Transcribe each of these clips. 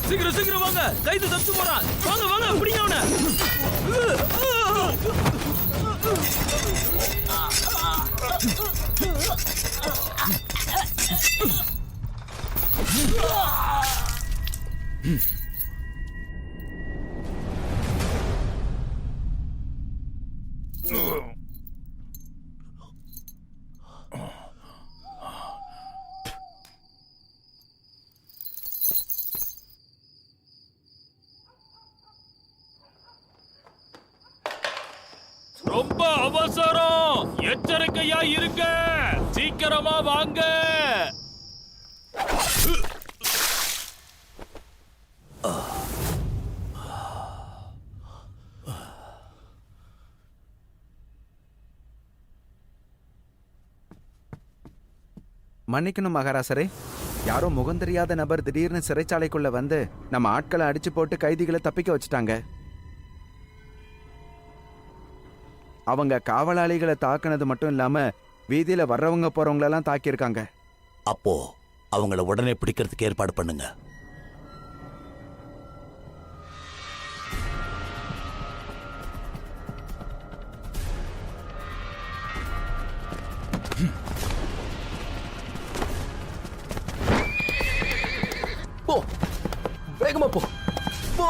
சீக்கிரம் சீக்கிரம் வாங்க, கைது தப்பிச்சு போறான். வாங்க வாங்க, பிடிங்க அவனை. ரொம்ப அவசரம், எச்சரிக்கையா இருங்க, சீக்கிரமா வாங்க. மன்னிக்கணும் மகாராசரே, யாரோ முகம் தெரியாத நபர் திடீர்னு சிறைச்சாலைக்குள்ள வந்து நம்ம ஆட்களை அடிச்சு போட்டு கைதிகளை தப்பிக்க வச்சுட்டாங்க. அவங்க காவலாளிகளை தாக்குனது மட்டும் இல்லாம வீதியில வர்றவங்க போறவங்களெல்லாம் தாக்கியிருக்காங்க. அப்போ அவங்கள உடனே பிடிக்கிறதுக்கு ஏற்பாடு பண்ணுங்க. போ, வேகமா போ. போ.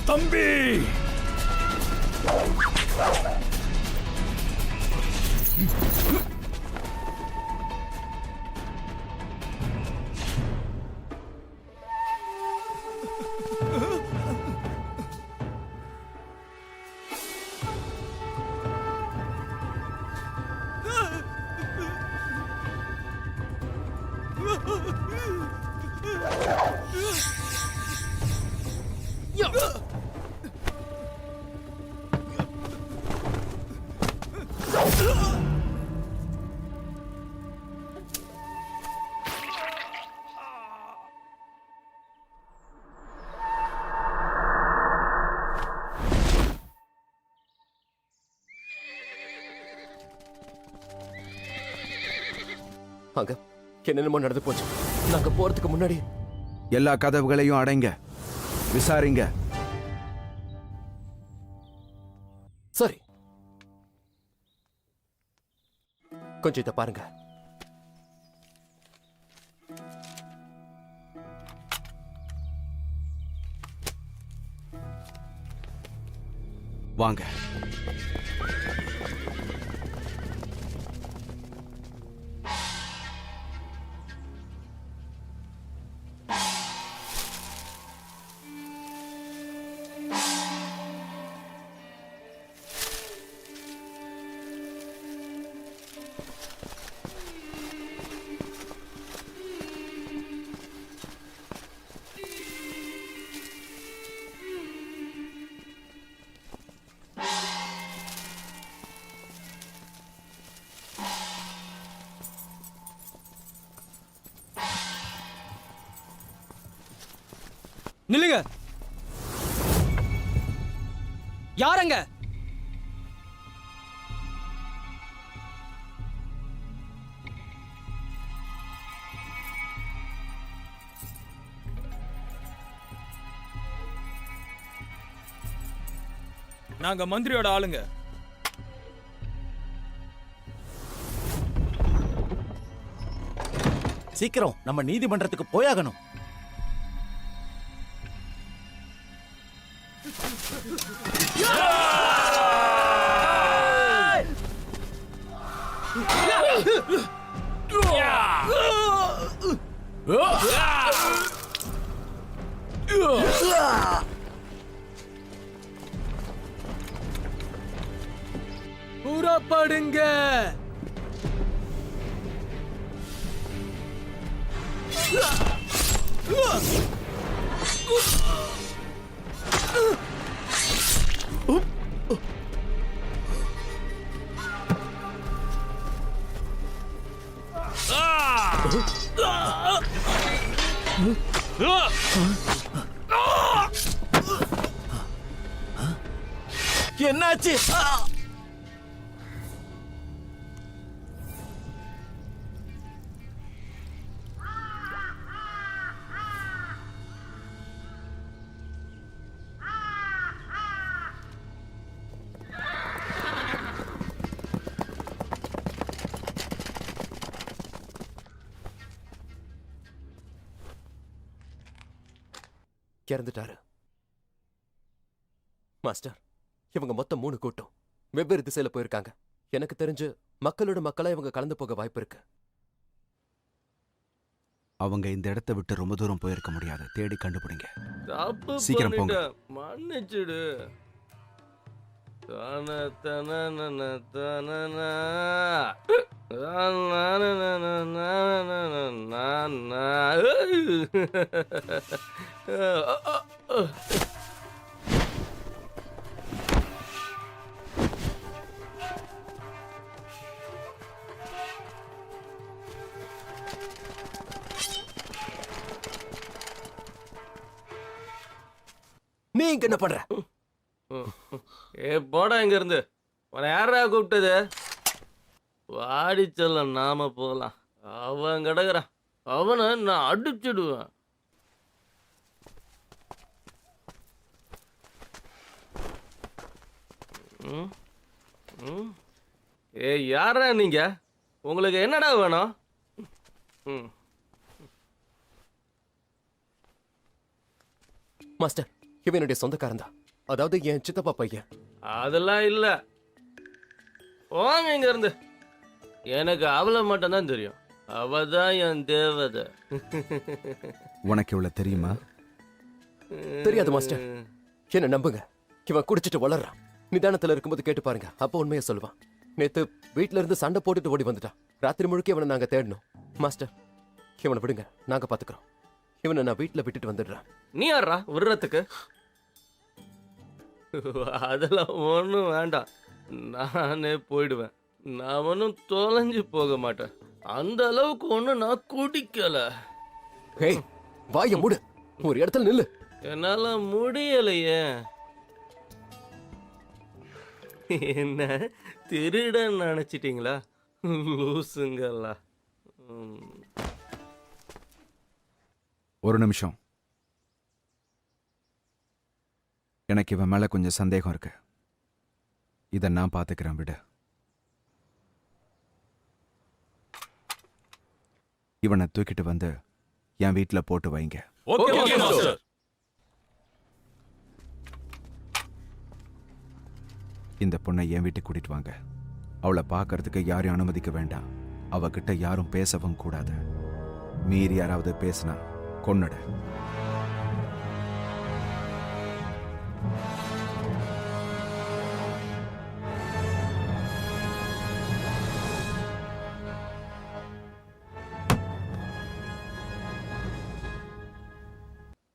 தம்பி, Ugh! அங்க என்னென்னமோ நடந்து போச்சு. நாங்க போறதுக்கு முன்னாடி எல்லா கதவுகளையும் அடைங்க, விசாரிங்க. சரி, கொஞ்சம் இதை பாருங்க. வாங்க. நில்லுங்க. யாரங்க? நாங்க மந்திரியோட ஆளுங்க. சீக்கிரம் நம்ம நீதிமன்றத்துக்கு போயாகணும். புறப்படுங்க. என்னாச்சு? இறந்துட்டாரு. மாஸ்டர், இவங்க மொத்தம் 3 கூட்டம் வெவ்வேறு திசையில போயிருக்காங்க. எனக்கு தெரிஞ்சு மக்களோட மக்களா இவங்க கலந்து போக வாய்ப்பு இருக்கு. அவங்க இந்த இடத்தை விட்டு ரொம்ப தூரம் போயிருக்க முடியாது. தேடி கண்டுபிடிங்க. தப்பு சீக்கிரம் போங்க. பண்ணிட்டேன். மன்னிச்சிடு. தான தனனன தனனா. நீ இங்க என்ன பண்ற? போடா இங்க இருந்து. உன்னை யாரா கூப்பிட்டது? வாடி சொல்ல, நாம போலாம். அவன் கிடக்குறான். அவனை நான் அடிச்சிடுவேன். யாரா நீங்க? உங்களுக்கு என்னடா வேணும்? மாஸ்டர், இவன் என்னுடைய சொந்தக்காரன் தான். அதாவது என் சித்தப்பா பையன். அதெல்லாம் இல்ல. போங்க இங்க இருந்து. எனக்கு அவளை மட்டும் தான் தெரியும். அவதான் என் தேவதை. உனக்கு இவ்வளவு தெரியுமா? தெரியாது மாஸ்டர், என்ன நம்புங்க. இவன் குடிச்சிட்டு வளர்றான். நிதானத்துல இருக்கும்போது கேட்டு பாருங்க, அப்ப உண்மையை சொல்லுவான். நேத்து வீட்டுல இருந்து சண்டை போட்டுட்டு ஓடி வந்துட்டான். ராத்திரி முழுக்க இவனை நாங்க தேடணும். மாஸ்டர், இவனை விடுங்க, நாங்க பாத்துக்கிறோம். இவனை நான் வீட்டுல விட்டுட்டு வந்துடுறேன். நீ யாரா விடுறதுக்கு? அதெல்லாம் ஒன்றும் வேண்டாம். நானே போயிடுவேன். நான் ஒன்றும் தொலைஞ்சு போக மாட்டேன். அந்த அளவுக்கு ஒன்றும் நான் குடிக்கல. ஹேய், வாயை மூடு. ஒரு இடத்துல நில்லு. என்னால முடியலையே. என்ன திருடன் நினைச்சிட்டீங்களா? லூசுங்களா? ஒரு நிமிஷம். எனக்கு இவன் மேல கொஞ்சம் சந்தேகம் இருக்கு. இதை நான் பாத்துக்கிறேன், விடு. இவனை தூக்கிட்டு வந்து என் வீட்டுல போட்டு வைங்க. Okay master. இந்த பொண்ணை என் வீட்டுக்கு கூட்டிட்டு வாங்க. அவளை பார்க்கறதுக்கு யாரையும் அனுமதிக்க வேண்டாம். அவகிட்ட யாரும் பேசவும் கூடாது. மீறி யாராவது பேசினா கொன்னுடு.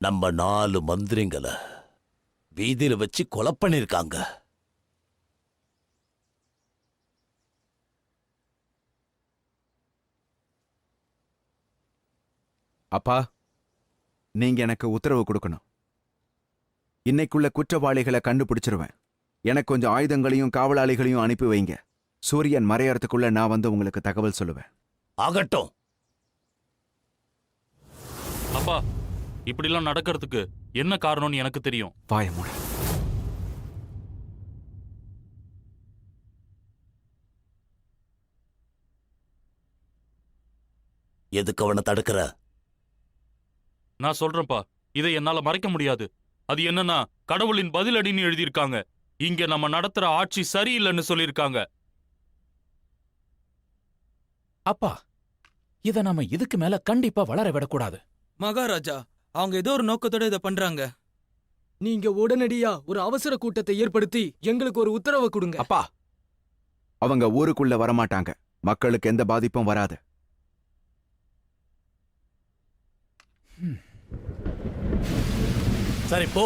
நம்ம 4 மந்திரிங்களை வீதியில வச்சு கொலை பண்ணிருக்காங்க. அப்பா, நீங்க எனக்கு உத்தரவு கொடுக்கணும். இன்னைக்குள்ள குற்றவாளிகளை கண்டுபிடிச்சிருவேன். எனக்கு கொஞ்சம் ஆயுதங்களையும் காவலாளிகளையும் அனுப்பி வைங்க. சூரியன் மறையறதுக்குள்ள நான் வந்து உங்களுக்கு தகவல் சொல்லுவேன். ஆகட்டும். அப்பா, இப்படிலாம் நடக்கிறதுக்கு என்ன காரணம்னு எனக்கு தெரியும். வாய மூடு. எதுக்கு அவனை தடுக்கிற? நான் சொல்றேன்ப்பா, இதை என்னால மறைக்க முடியாது. அது என்னன்னா, கடவுளின் பதிலடின்னு எழுதியிருக்காங்க. இங்க நம்ம நடத்துற ஆட்சி சரியில்லைன்னு சொல்லியிருக்காங்க. அப்பா, இத நாம இதுக்கு மேல கண்டிப்பா வளர விடக்கூடாது. மகாராஜா, அவங்க ஏதோ ஒரு நோக்கத்தோட இத பண்றாங்க. நீங்க உடனடியா ஒரு அவசர கூட்டத்தை ஏற்படுத்தி எங்களுக்கு ஒரு உத்தரவு கொடுங்க. அப்பா, அவங்க ஊருக்குள்ள வரமாட்டாங்க. மக்களுக்கு எந்த பாதிப்பும் வராது. சரி, போ.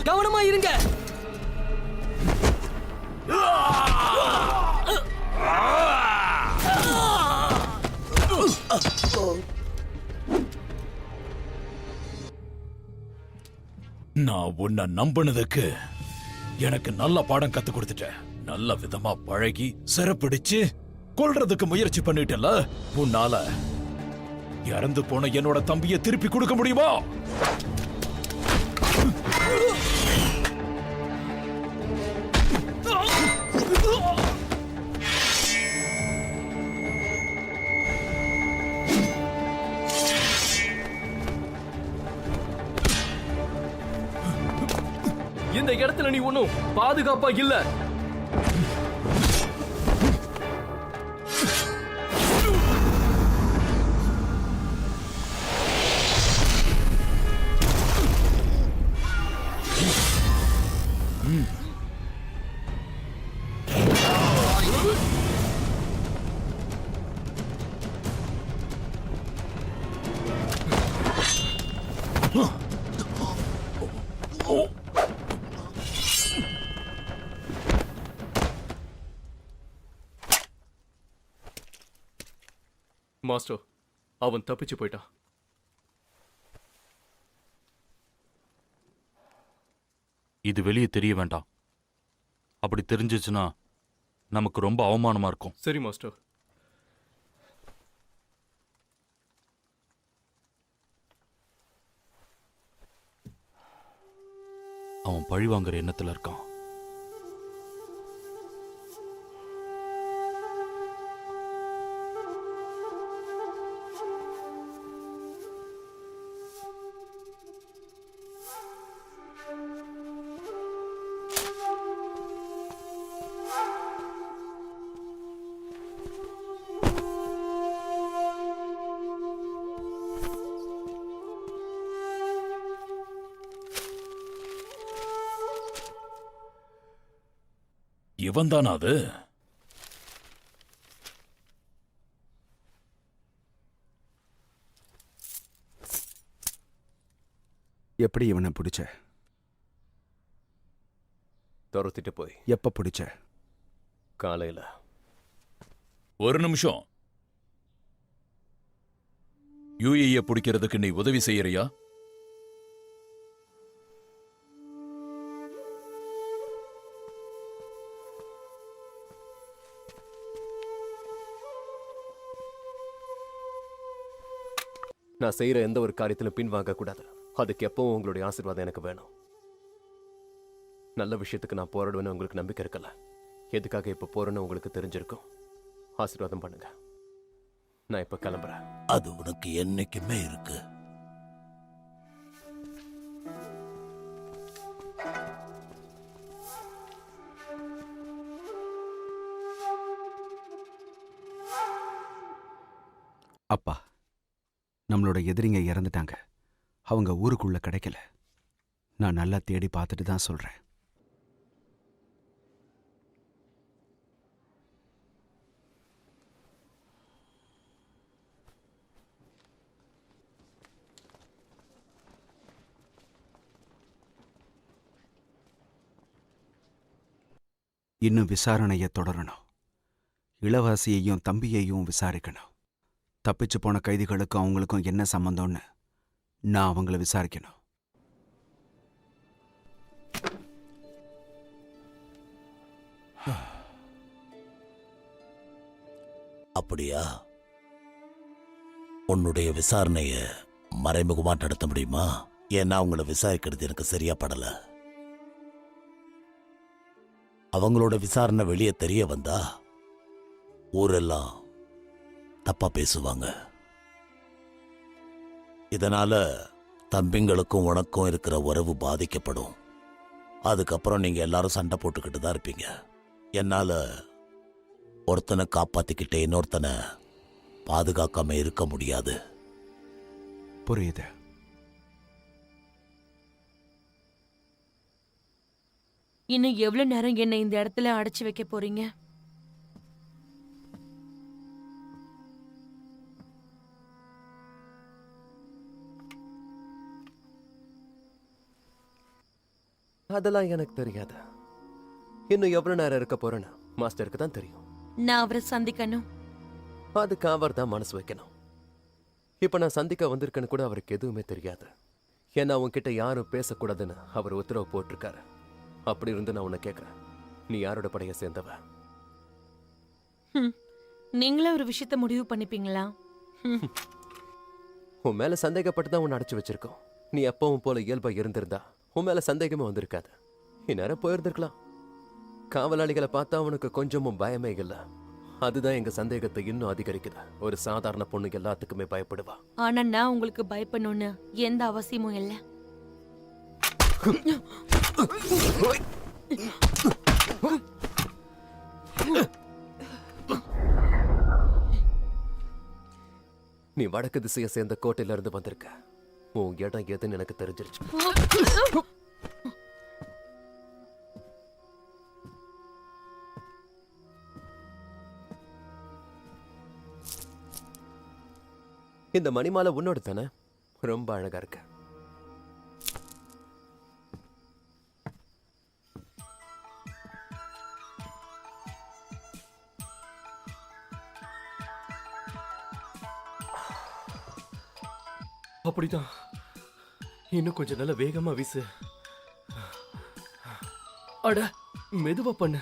கவனமா இருங்க. நான் உன்னை நம்பினதுக்கு எனக்கு நல்ல பாடம் கத்து கொடுத்துட்டேன். நல்ல விதமா பழகி சிறப்பிடிச்சு கொல்றதுக்கு முயற்சி பண்ணிட்டல. உன்னால இறந்து போன என்னோட தம்பியை திருப்பி கொடுக்க முடியுமா? இந்த இடத்துல நீ ஒன்னும் பாதுகாப்பா இல்ல. மாஸ்டர், அவன் தப்பிச்சு போயிட்டான். இது வெளியே தெரிய வேண்டாம். அப்படி தெரிஞ்சிச்சுன்னா நமக்கு ரொம்ப அவமானமா இருக்கும். சரி மாஸ்டர். அவன் பழி வாங்குற எண்ணத்துல இருக்கான். இவன் தானா அது? எப்படி இவனை பிடிச்ச? துரத்திட்டு போய் எப்ப பிடிச்ச? காலையில. ஒரு நிமிஷம். யூஏ பிடிக்கிறதுக்கு நீ உதவி செய்யறியா? நான் செய்யற எந்த ஒரு காரியத்திலும் பின்வாங்க கூடாது. அதுக்கு எப்பவும் உங்களுடைய ஆசீர்வாதம் எனக்கு வேணும். நல்ல விஷயத்துக்கு நான் போராடுவேன்னு உங்களுக்கு நம்பிக்கை இருக்கல. எதுக்காக இப்ப போறேன்னு உங்களுக்கு தெரிஞ்சிருக்கும். ஆசீர்வாதம் பண்ணுங்க. நான் இப்ப கிளம்புறேன். அது உனக்கு என்னைக்குமே இருக்கு. அப்பா, நம்மளோட எதிரிங்க இறந்துட்டாங்க. அவங்க ஊருக்குள்ள கிடைக்கல. நான் நல்லா தேடி பார்த்துட்டு தான் சொல்றேன். இன்னும் விசாரணையை தொடரணும். இளவாசியையும் தம்பியையும் விசாரிக்கணும். தப்பிச்சு போன கைதிகளுக்கும் அவங்களுக்கும் என்ன சம்பந்தம்னு நான் அவங்கள விசாரிக்கணும். அப்படியா? உன்னுடைய விசாரணைய மறைமுகமா நடத்த முடியுமா? ஏன்னா அவங்கள விசாரிக்கிறது எனக்கு சரியா படல. அவங்களோட விசாரணை வெளியே தெரிய வந்தா ஊரெல்லாம் தப்பா பேசுவாங்க. இதனால தம்பிங்களுக்கும் உனக்கும் இருக்கிற உறவு பாதிக்கப்படும். அதுக்கப்புறம் நீங்க எல்லாரும் சண்டை போட்டுக்கிட்டு தான் இருப்பீங்க. என்னால ஒருத்தனை காப்பாத்திக்கிட்டே இன்னொருத்தனை பாதுகாக்காம இருக்க முடியாது. புரியுது. இன்னும் எவ்வளவு நேரம் என்னை இந்த இடத்துல அடைச்சு வைக்க போறீங்க? அதெல்லாம் எனக்கு தெரியாது. இன்னும் எவ்வளவு நேரம் இருக்க போறேன்னு மாஸ்டருக்கு தான் தெரியும். நான் அவரை சந்திக்கணும். அதுக்கு அவர் தான் மனசு வைக்கணும். இப்ப நான் சந்திக்க வந்திருக்கேன்னு கூட அவருக்கு எதுவுமே தெரியாது. ஏன்னா உன்கிட்ட யாரும் பேசக்கூடாதுன்னு அவர் உத்தரவு போட்டிருக்காரு. அப்படி இருந்து நான் உன்னை கேட்கிறேன், நீ யாரோட படைய சேர்ந்தவ? நீங்களே ஒரு விஷயத்த முடிவு பண்ணிப்பீங்களா? உன் மேல சந்தேகப்பட்டு தான் உன்னை அடைச்சு வச்சிருக்கோம். நீ எப்பவும் போல இயல்பா இருந்திருந்தா உன் மேல சந்தேகமே வந்திருக்காது. இந்நேரம் போயிருந்திருக்கலாம். காவலாளிகளை பார்த்தா உனக்கு கொஞ்சமும் பயமே இல்லை. அதுதான் எங்க சந்தேகத்தை இன்னும் அதிகரிக்குது. ஒரு சாதாரண பொண்ணு எல்லாத்துக்குமே பயப்படுவா. ஆனா நான் உங்களுக்கு பயப்படணும்னு எந்த அவசியமும் இல்லை. நீ வடக்கு திசையை சேர்ந்த கோட்டையில இருந்து வந்திருக்க. உன் இடம் எதுன்னு எனக்கு தெரிஞ்சிருச்சு. இந்த மணிமாலை உன்னோட தானே? ரொம்ப அழகா இருக்கு. அப்படிதான். இன்னும் கொஞ்சம் நல்ல வேகமா வீசு. அட, மெதுவா பண்ணு.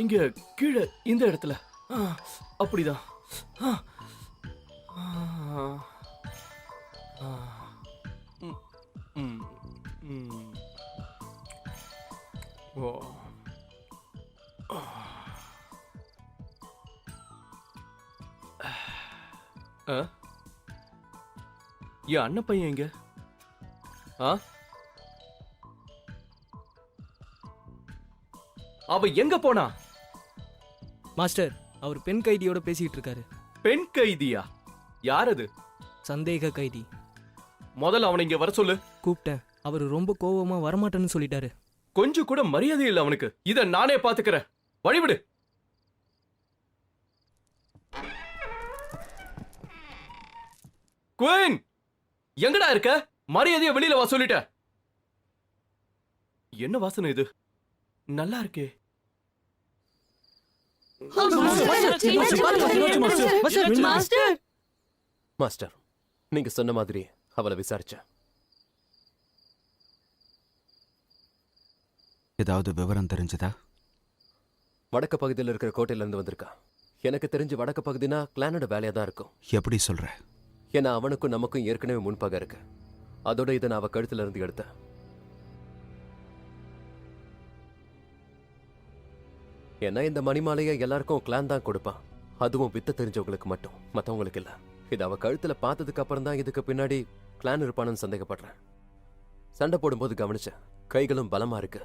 இங்க கீழே இந்த இடத்துல. அப்படிதான். ஓ, என் அண்ணன் பையன் எங்க? அவ எங்க போனா? மாஸ்டர், அவர் பெண் கைதியோட பேசிட்டு இருக்காரு. பெண் கைதியா? யார் அது? சந்தேக கைதி. முதல்ல அவனை இங்க வர சொல்லு. கூப்பிட்டேன். அவர் ரொம்ப கோவமா வரமாட்டேன்னு சொல்லிட்டாரு. கொஞ்சம் கூட மரியாதை இல்லை அவனுக்கு. இத நானே பாத்துக்கிறேன். வழிவிடு. குயின், எங்கடா இருக்க? மரியாதைய வெளியில வா சொல்லிட்ட. என்ன வாசனை இது? நல்லா இருக்கே. மாஸ்டர், நீங்க சொன்ன மாதிரி அவளை விசாரிச்சேன். ஏதாவது விவரம் தெரிஞ்சதா? வடக்கு பகுதியில் இருக்கிற கோட்டையில இருந்து வந்திருக்கா. எனக்கு தெரிஞ்சு வடக்கு பகுதினா கிளானோட வேலையா தான் இருக்கும். எப்படி சொல்ற? ஏன்னா அவனுக்கும் நமக்கும் ஏற்கனவே முன்பகை இருக்கு. அதோட இதை நான் அவ கழுத்துல இருந்து எடுத்தேன். ஏன்னா இந்த மணிமாலையை எல்லாருக்கும் கிளான் தான் கொடுப்பான். அதுவும் வித்த தெரிஞ்சவங்களுக்கு மட்டும், மத்தவங்களுக்கு இல்ல. இது அவ கழுத்துல பார்த்ததுக்கு அப்புறம் தான் இதுக்கு பின்னாடி கிளான் இருப்பானு சந்தேகப்படுறேன். சண்டை போடும்போது கவனிச்சேன், கைகளும் பலமா இருக்கு.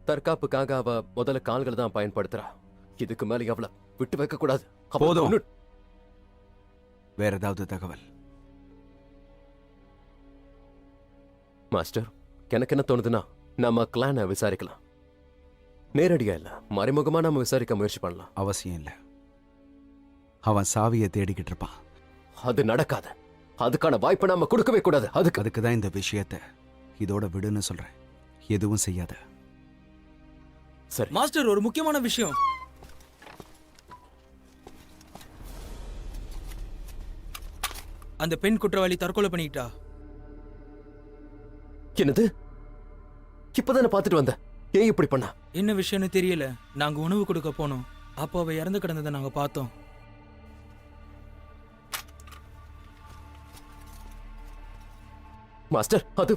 தற்காப்புக்காக அவ முதல்ல கால்களை தான் பயன்படுத்துறா. இதுக்கு மேல அவளை விட்டு வைக்க கூடாது. போதும். வேற ஏதாவது தகவல்? மாஸ்டர், எனக்கு என்ன தோணுதுன்னா நம்ம கிளானை விசாரிக்கலாம். நேரடியா இல்ல, மறைமுகமா நம்ம விசாரிக்க முயற்சி பண்ணலாம். அவசியம் இல்ல. அவன் சாவியை தேடிக்கிட்டு இருப்பான். அது நடக்காது. அதுக்கான வாய்ப்பை நாம கொடுக்கவே கூடாது. அதுக்கு தான் இந்த விஷயத்தை இதோட விடுன்னு சொல்றேன். எதுவும் செய்யாத. சரி மாஸ்டர், ஒரு முக்கியமான விஷயம். அந்த பெண் குற்றவாளி தற்கொலை பண்ணிக்கிட்டா. என்னது? இப்பதானே பார்த்துட்டு வந்த, ஏன் இப்படி பண்ணா? என்ன விஷயம்னு தெரியல. நாங்க உணவு கொடுக்க போனோம். அப்போ அவ இறந்து கிடந்ததை நாங்க பார்த்தோம். மாஸ்டர், அது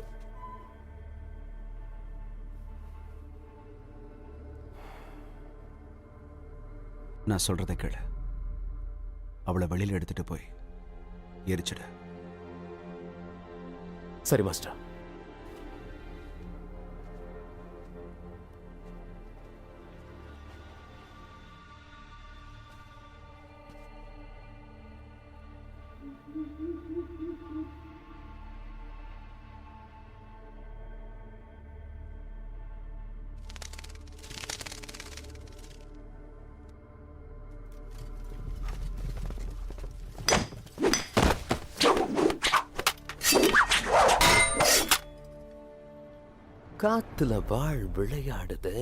நான் சொல்றதை கேளு. அவளை வெளியில எடுத்துட்டு போய் எரிச்சிடு. சரி மாஸ்டர். காத்துல வாழ் விளையாடுது.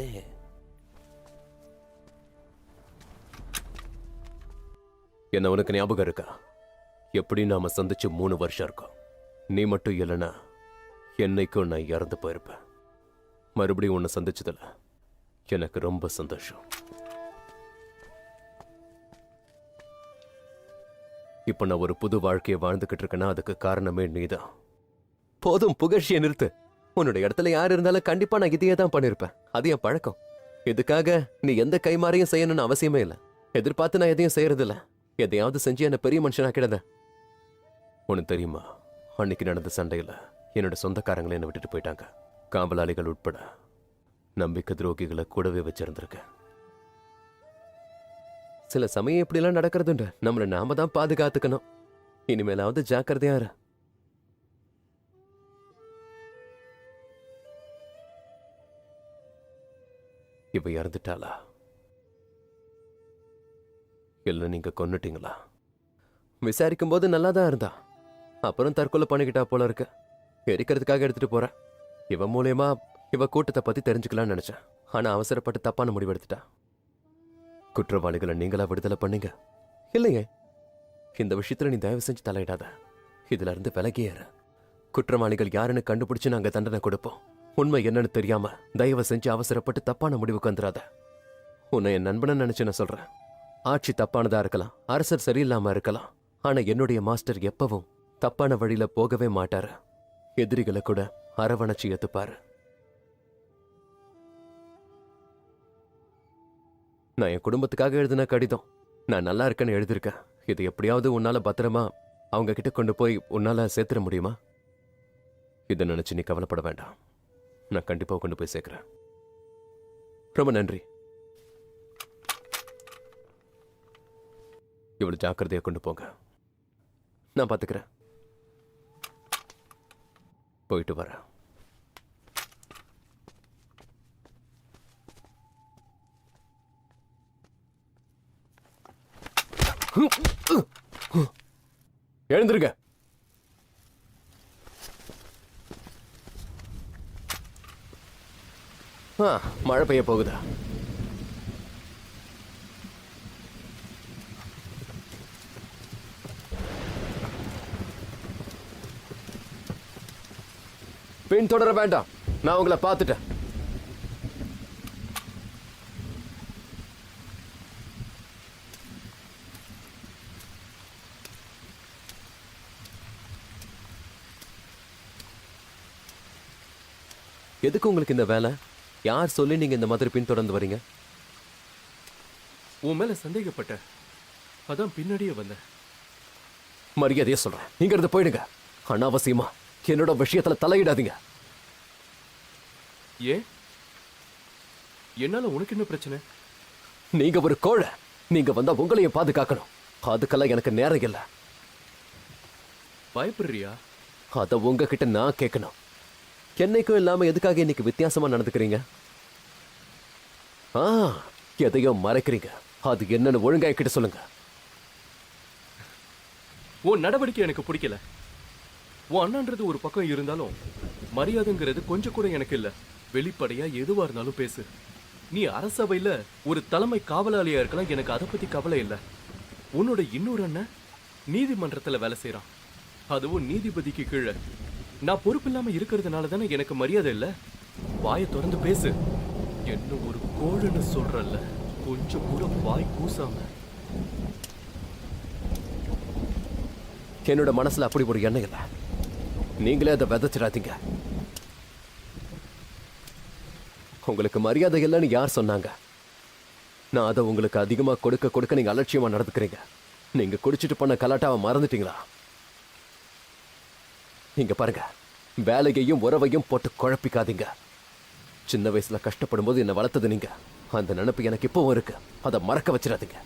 என்ன உனக்கு ஞாபகம் இருக்கா? எப்படி நாம சந்திச்சு 3 வருஷம் இருக்கும். நீ மட்டும் இல்லைன்னா என்னைக்கும் நான் இறந்து போயிருப்பேன். மறுபடியும் உன்னை சந்திச்சதுல எனக்கு ரொம்ப சந்தோஷம். இப்ப நான் ஒரு புது வாழ்க்கையை வாழ்ந்துகிட்டு இருக்கேன்னா அதுக்கு காரணமே நீதான். போதும், புகழ்ச்சியை நிறுத்து. உன்னோட இடத்துல யார் இருந்தாலும் கண்டிப்பா நான் இதையே தான் பண்ணிருப்பேன். அது என் பழக்கம். இதுக்காக நீ எந்த கைமாறையும் செய்யணும்னு அவசியமே இல்லை. எதிர்பார்த்து நான் எதையும் செய்யறதில்ல. எதையாவது செஞ்சு என்ன பெரிய மனுஷனாக்கிடாத. உனக்கு தெரியுமா, அன்னைக்கு நடந்த சண்டையில என்னோட சொந்தக்காரங்களை என்ன விட்டுட்டு போயிட்டாங்க. காவலாளிகள் உட்பட நம்பிக்கை துரோகிகளை கூடவே வச்சிருந்திருக்க. சில சமயம் இப்படிலாம் நடக்கிறதுண்டு. நம்மளை நாம தான் பாதுகாத்துக்கணும். இனிமேலாவது ஜாக்கிரதையா இரு. இவ இறந்துட்டாளா இல்ல நீங்க கொன்னுட்டீங்களா? விசாரிக்கும் போது நல்லா தான் இருந்தா. அப்புறம் தற்கொலை பண்ணிக்கிட்டா போல இருக்கு. எரிக்கிறதுக்காக எடுத்துட்டு போற. இவ மூலியமா இவ கூட்டத்தை பத்தி தெரிஞ்சுக்கலாம்னு நினைச்சேன். ஆனா அவசரப்பட்டு தப்பான முடிவு எடுத்துட்டா. குற்றவாளிகளை நீங்களா விடுதலை பண்ணீங்க இல்லையே. இந்த விஷயத்துல நீ தயவு செஞ்சு தலையிடாத. இதுல இருந்து விலகியேற. குற்றவாளிகள் யாருன்னு கண்டுபிடிச்சு நாங்க தண்டனை கொடுப்போம். உண்மை என்னன்னு தெரியாம தயவு செஞ்சு அவசரப்பட்டு தப்பான முடிவுக்கு வந்துடாத. உன்னை என் நண்பனை நினைச்சு நான் சொல்றேன். ஆட்சி தப்பானதா இருக்கலாம், அரசர் சரியில்லாம இருக்கலாம். ஆனா என்னுடைய மாஸ்டர் எப்பவும் தப்பான வழியில போகவே மாட்டாரு. எதிரிகளை கூட அரவணைச்சு ஏத்துப்பாரு. நான் என் குடும்பத்துக்காக எழுதின கடிதம். நான் நல்லா இருக்கேன்னு எழுதியிருக்கேன். இது எப்படியாவது உன்னால பத்திரமா அவங்க கிட்ட கொண்டு போய் உன்னால சேர்த்துட முடியுமா? இதை நினைச்சு நீ கவலைப்பட வேண்டாம். நான் கண்டிப்பா கொண்டு போய் சேர்க்கிறேன். ரொம்ப நன்றி. இவ்வளவு ஜாக்கிரதையா கொண்டு போங்க. நான் பாத்துக்கிறேன். போயிட்டு வரேன். எழுந்திருங்க. மழை பெய்ய போகுதா? பின்தொடர வேண்டாம், நான் உங்களை பார்த்துட்டேன். எதுக்கு உங்களுக்கு இந்த வேலை? யார் சொல்லி நீங்க இந்த மாதிரி பின்தொடர்ந்து வரீங்க? உன் மேல சந்தேகப்பட்ட, அதான் பின்னாடியே வந்தேன். மரியாதையா சொல்றேன், இங்க இருந்து போயிடுங்க. அனாவசியமா என்னோட விஷயத்துல தலையிடாதீங்க. ஏன்? என்னால உனக்கு என்ன பிரச்சனை? நீங்க ஒரு கோழை. நீங்க வந்தா உங்களையும் பாதுகாக்கணும். அதுக்கெல்லாம் எனக்கு நேரம் இல்ல. பயப்படுறியா? அத உங்ககிட்ட நான் கேட்கணும். என்னைக்கும் இல்லாம எதுக்காக இன்னைக்கு வித்தியாசமா நடந்துக்கிறீங்க? எதையோ மறைக்கிறீங்க. அது என்னன்னு ஒழுங்கா கிட்ட சொல்லுங்க. உன் நடவடிக்கை எனக்கு பிடிக்கல. உன் அண்ணன்றது ஒரு பக்கம் இருந்தாலும் மரியாதைங்கிறது கொஞ்சம் கூட எனக்கு இல்ல. வெளிப்படையா எதுவா இருந்தாலும் பேசு. நீ அரசவையில ஒரு தலைமை காவலாளியா இருக்கலாம், எனக்கு அதை பத்தி கவலை இல்ல. உன்னோட இன்னொரு அண்ணன் நீதிமன்றத்துல வேலை செய்யறான், அதுவும் நீதிபதிக்கு கீழே. நான் பொறுப்பு இல்லாம இருக்கிறதுனால தானே எனக்கு மரியாதை இல்ல. வாயை திறந்து பேசு. என்ன ஒரு கோழன்னு சொல்றல்ல, கொஞ்சம் கூட வாய் கூசாம. என்னோட மனசுல அப்படி ஒரு எண்ணம் இல்ல. நீங்களே அதை விதைச்சிடாதீங்க. உங்களுக்கு மரியாதை இல்லைன்னு யார் சொன்னாங்க? நான் அதை உங்களுக்கு அதிகமா கொடுக்க கொடுக்க நீங்க அலட்சியமா நடந்துக்கிறீங்க. நீங்க குடிச்சிட்டு பண்ண கலாட்டாவை மறந்துட்டீங்களா? நீங்க பாருங்க, வேலையையும் உறவையும் போட்டு குழப்பிக்காதீங்க. சின்ன வயசுல கஷ்டப்படும் போது என்ன வளர்த்தது நீங்க. அந்த நினைப்பு எனக்கு இப்பவும் இருக்கு. அதை மறக்க வச்சிடாதீங்க.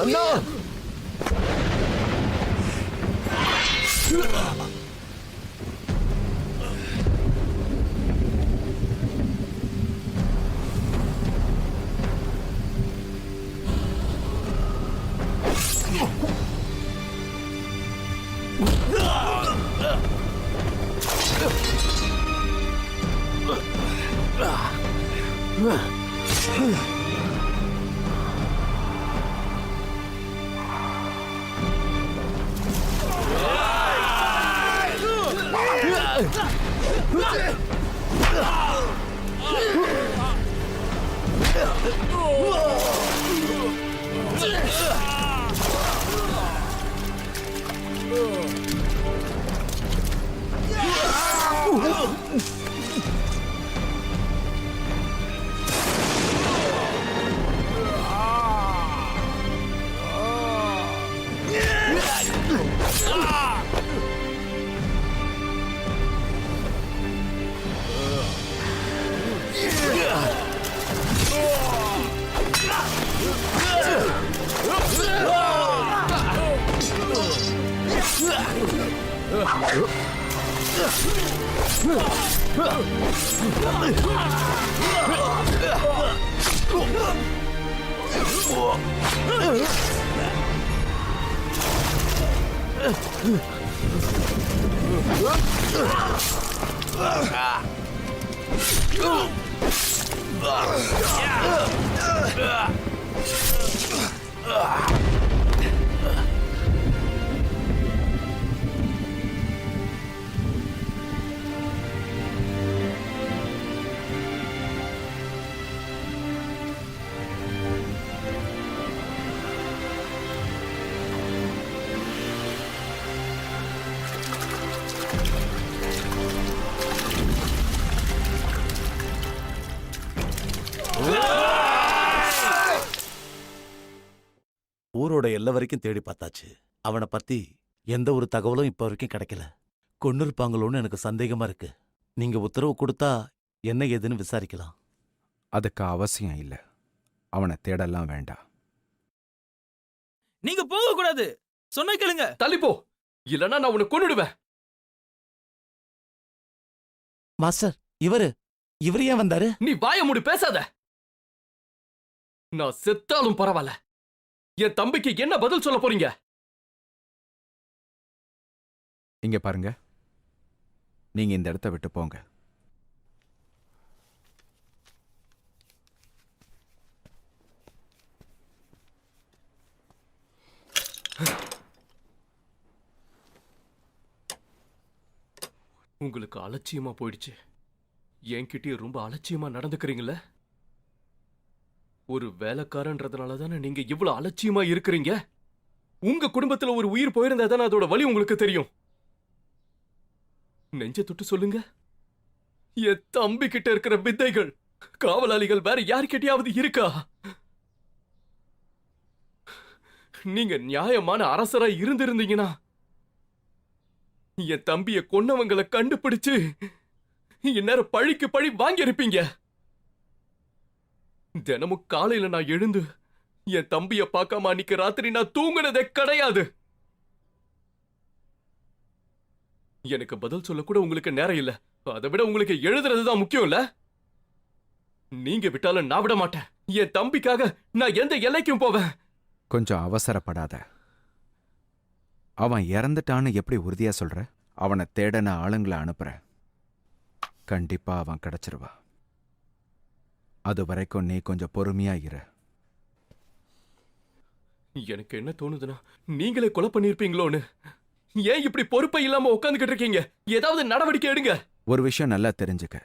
அண்ணா! ஊரோட எல்லை வரைக்கும் தேடி பார்த்தாச்சு. அவனை பத்தி எந்த ஒரு தகவலும் இப்ப வரைக்கும் கிடைக்கல. கொன்னு இருப்பாங்களோன்னு எனக்கு சந்தேகமா இருக்கு. நீங்க உத்தரவு கொடுத்தா என்ன ஏதுன்னு விசாரிக்கலாம். அதுக்கு அவசியம் இல்ல. அவனை தேடலாம் வேண்டாம். நீங்க போக கூடாது. சொன்ன கேளுங்க. தள்ளிப்போ, இல்லனா நான் உன்னை கொன்னுடுவேன். மாஸ்டர், இவரு ஏன் வந்தாரு? நீ வாய மூடி பேசாத. நான் செத்தாலும் பரவாயில்ல. என் தம்பிக்கு என்ன பதில் சொல்ல போறீங்க? இங்க பாருங்க, நீங்க இந்த இடத்த விட்டு போங்க. உங்களுக்கு அலட்சியமா போயிடுச்சு. என்கிட்டயே ரொம்ப அலட்சியமா நடந்துக்கிறீங்களே. ஒரு வேலைக்காரன்றதுனால தானே நீங்க இவ்வளவு அலட்சியமா இருக்கிறீங்க. உங்க குடும்பத்துல ஒரு உயிர் போயிருந்தா தானே அதோட வலி உங்களுக்கு தெரியும். நெஞ்ச தொட்டு சொல்லுங்க, என் தம்பி கிட்ட இருக்கிற வித்தைகள் காவலாளிகள் வேற யார்கிட்டயாவது இருக்கா? நீங்க நியாயமான அரசரா இருந்திருந்தீங்கன்னா என் தம்பிய கொன்னவங்களை கண்டுபிடிச்சு இந்நேரம் பழிக்கு பழி வாங்கி இருப்பீங்க. தினமும் காலையில நான் எழுந்து என் தம்பிய பார்க்காம அன்னைக்கு ராத்திரி நான் தூங்குனதே கிடையாது. எனக்கு பதில் சொல்ல கூட உங்களுக்கு நேரம் இல்ல. அதை விட உங்களுக்கு எழுதுறதுதான் முக்கியம் இல்ல. நீங்க விட்டாலும் நான் விட மாட்டேன். என் தம்பிக்காக நான் எந்த எல்லைக்கும் போவேன். கொஞ்சம் அவசரப்படாத. அவன் இறந்துட்டான்னு எப்படி உறுதியா சொல்ற? அவனை தேட நான் ஆளுங்களை அனுப்புறேன். கண்டிப்பா அவன் கிடைச்சிருவா. அது வரைக்கும் நீ கொஞ்சம் பொறுமையா இரு. எனக்கு என்ன தோணுதுன்னா, நீங்களே கொலை பண்ணிருப்பீங்களோன்னு. ஏன் இப்படி பொறுப்பை இல்லாம உட்காந்துக்கிட்டு இருக்கீங்க? ஏதாவது நடவடிக்கை எடுங்க. ஒரு விஷயம் நல்லா தெரிஞ்சுக்க,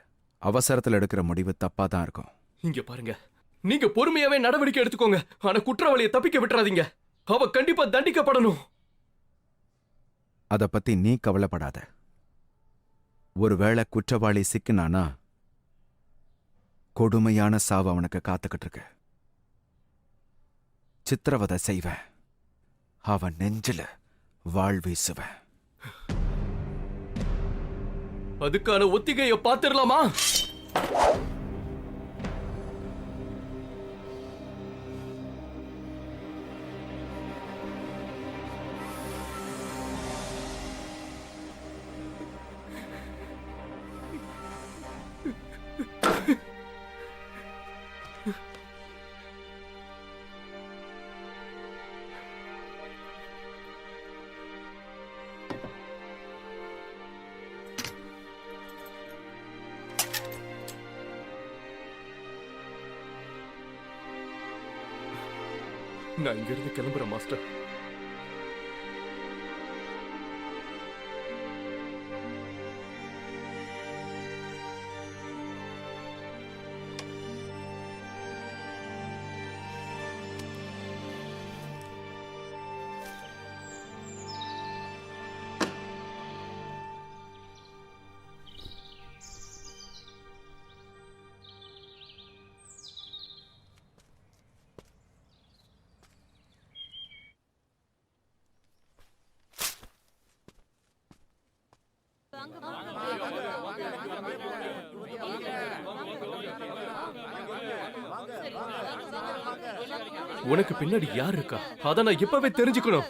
அவசரத்துல எடுக்கிற முடிவு தப்பா தான் இருக்கும். இங்க பாருங்க, நீங்க பொறுமையாவே நடவடிக்கை எடுத்துக்கோங்க. ஆனா குற்றவாளியை தப்பிக்க விட்டுறாதீங்க. அவ கண்டிப்பா தண்டிக்கப்படணும். அத பத்தி நீ கவலைப்படாத. ஒருவேளை குற்றவாளி சிக்கினானா கொடுமையான சாவு அவனுக்கு காத்துக்கிட்டு இருக்கு. சித்திரவதை செய்வேன். அவன் நெஞ்சில வாழ் வீசுவேன். அதுக்கான ஒத்திகையை பார்த்திடலாமா? நான் இங்கிருந்து கிளம்புறேன் மாஸ்டர். உனக்கு பின்னாடி யார் இருக்கா? அத நான் இப்பவே தெரிஞ்சுக்கணும்.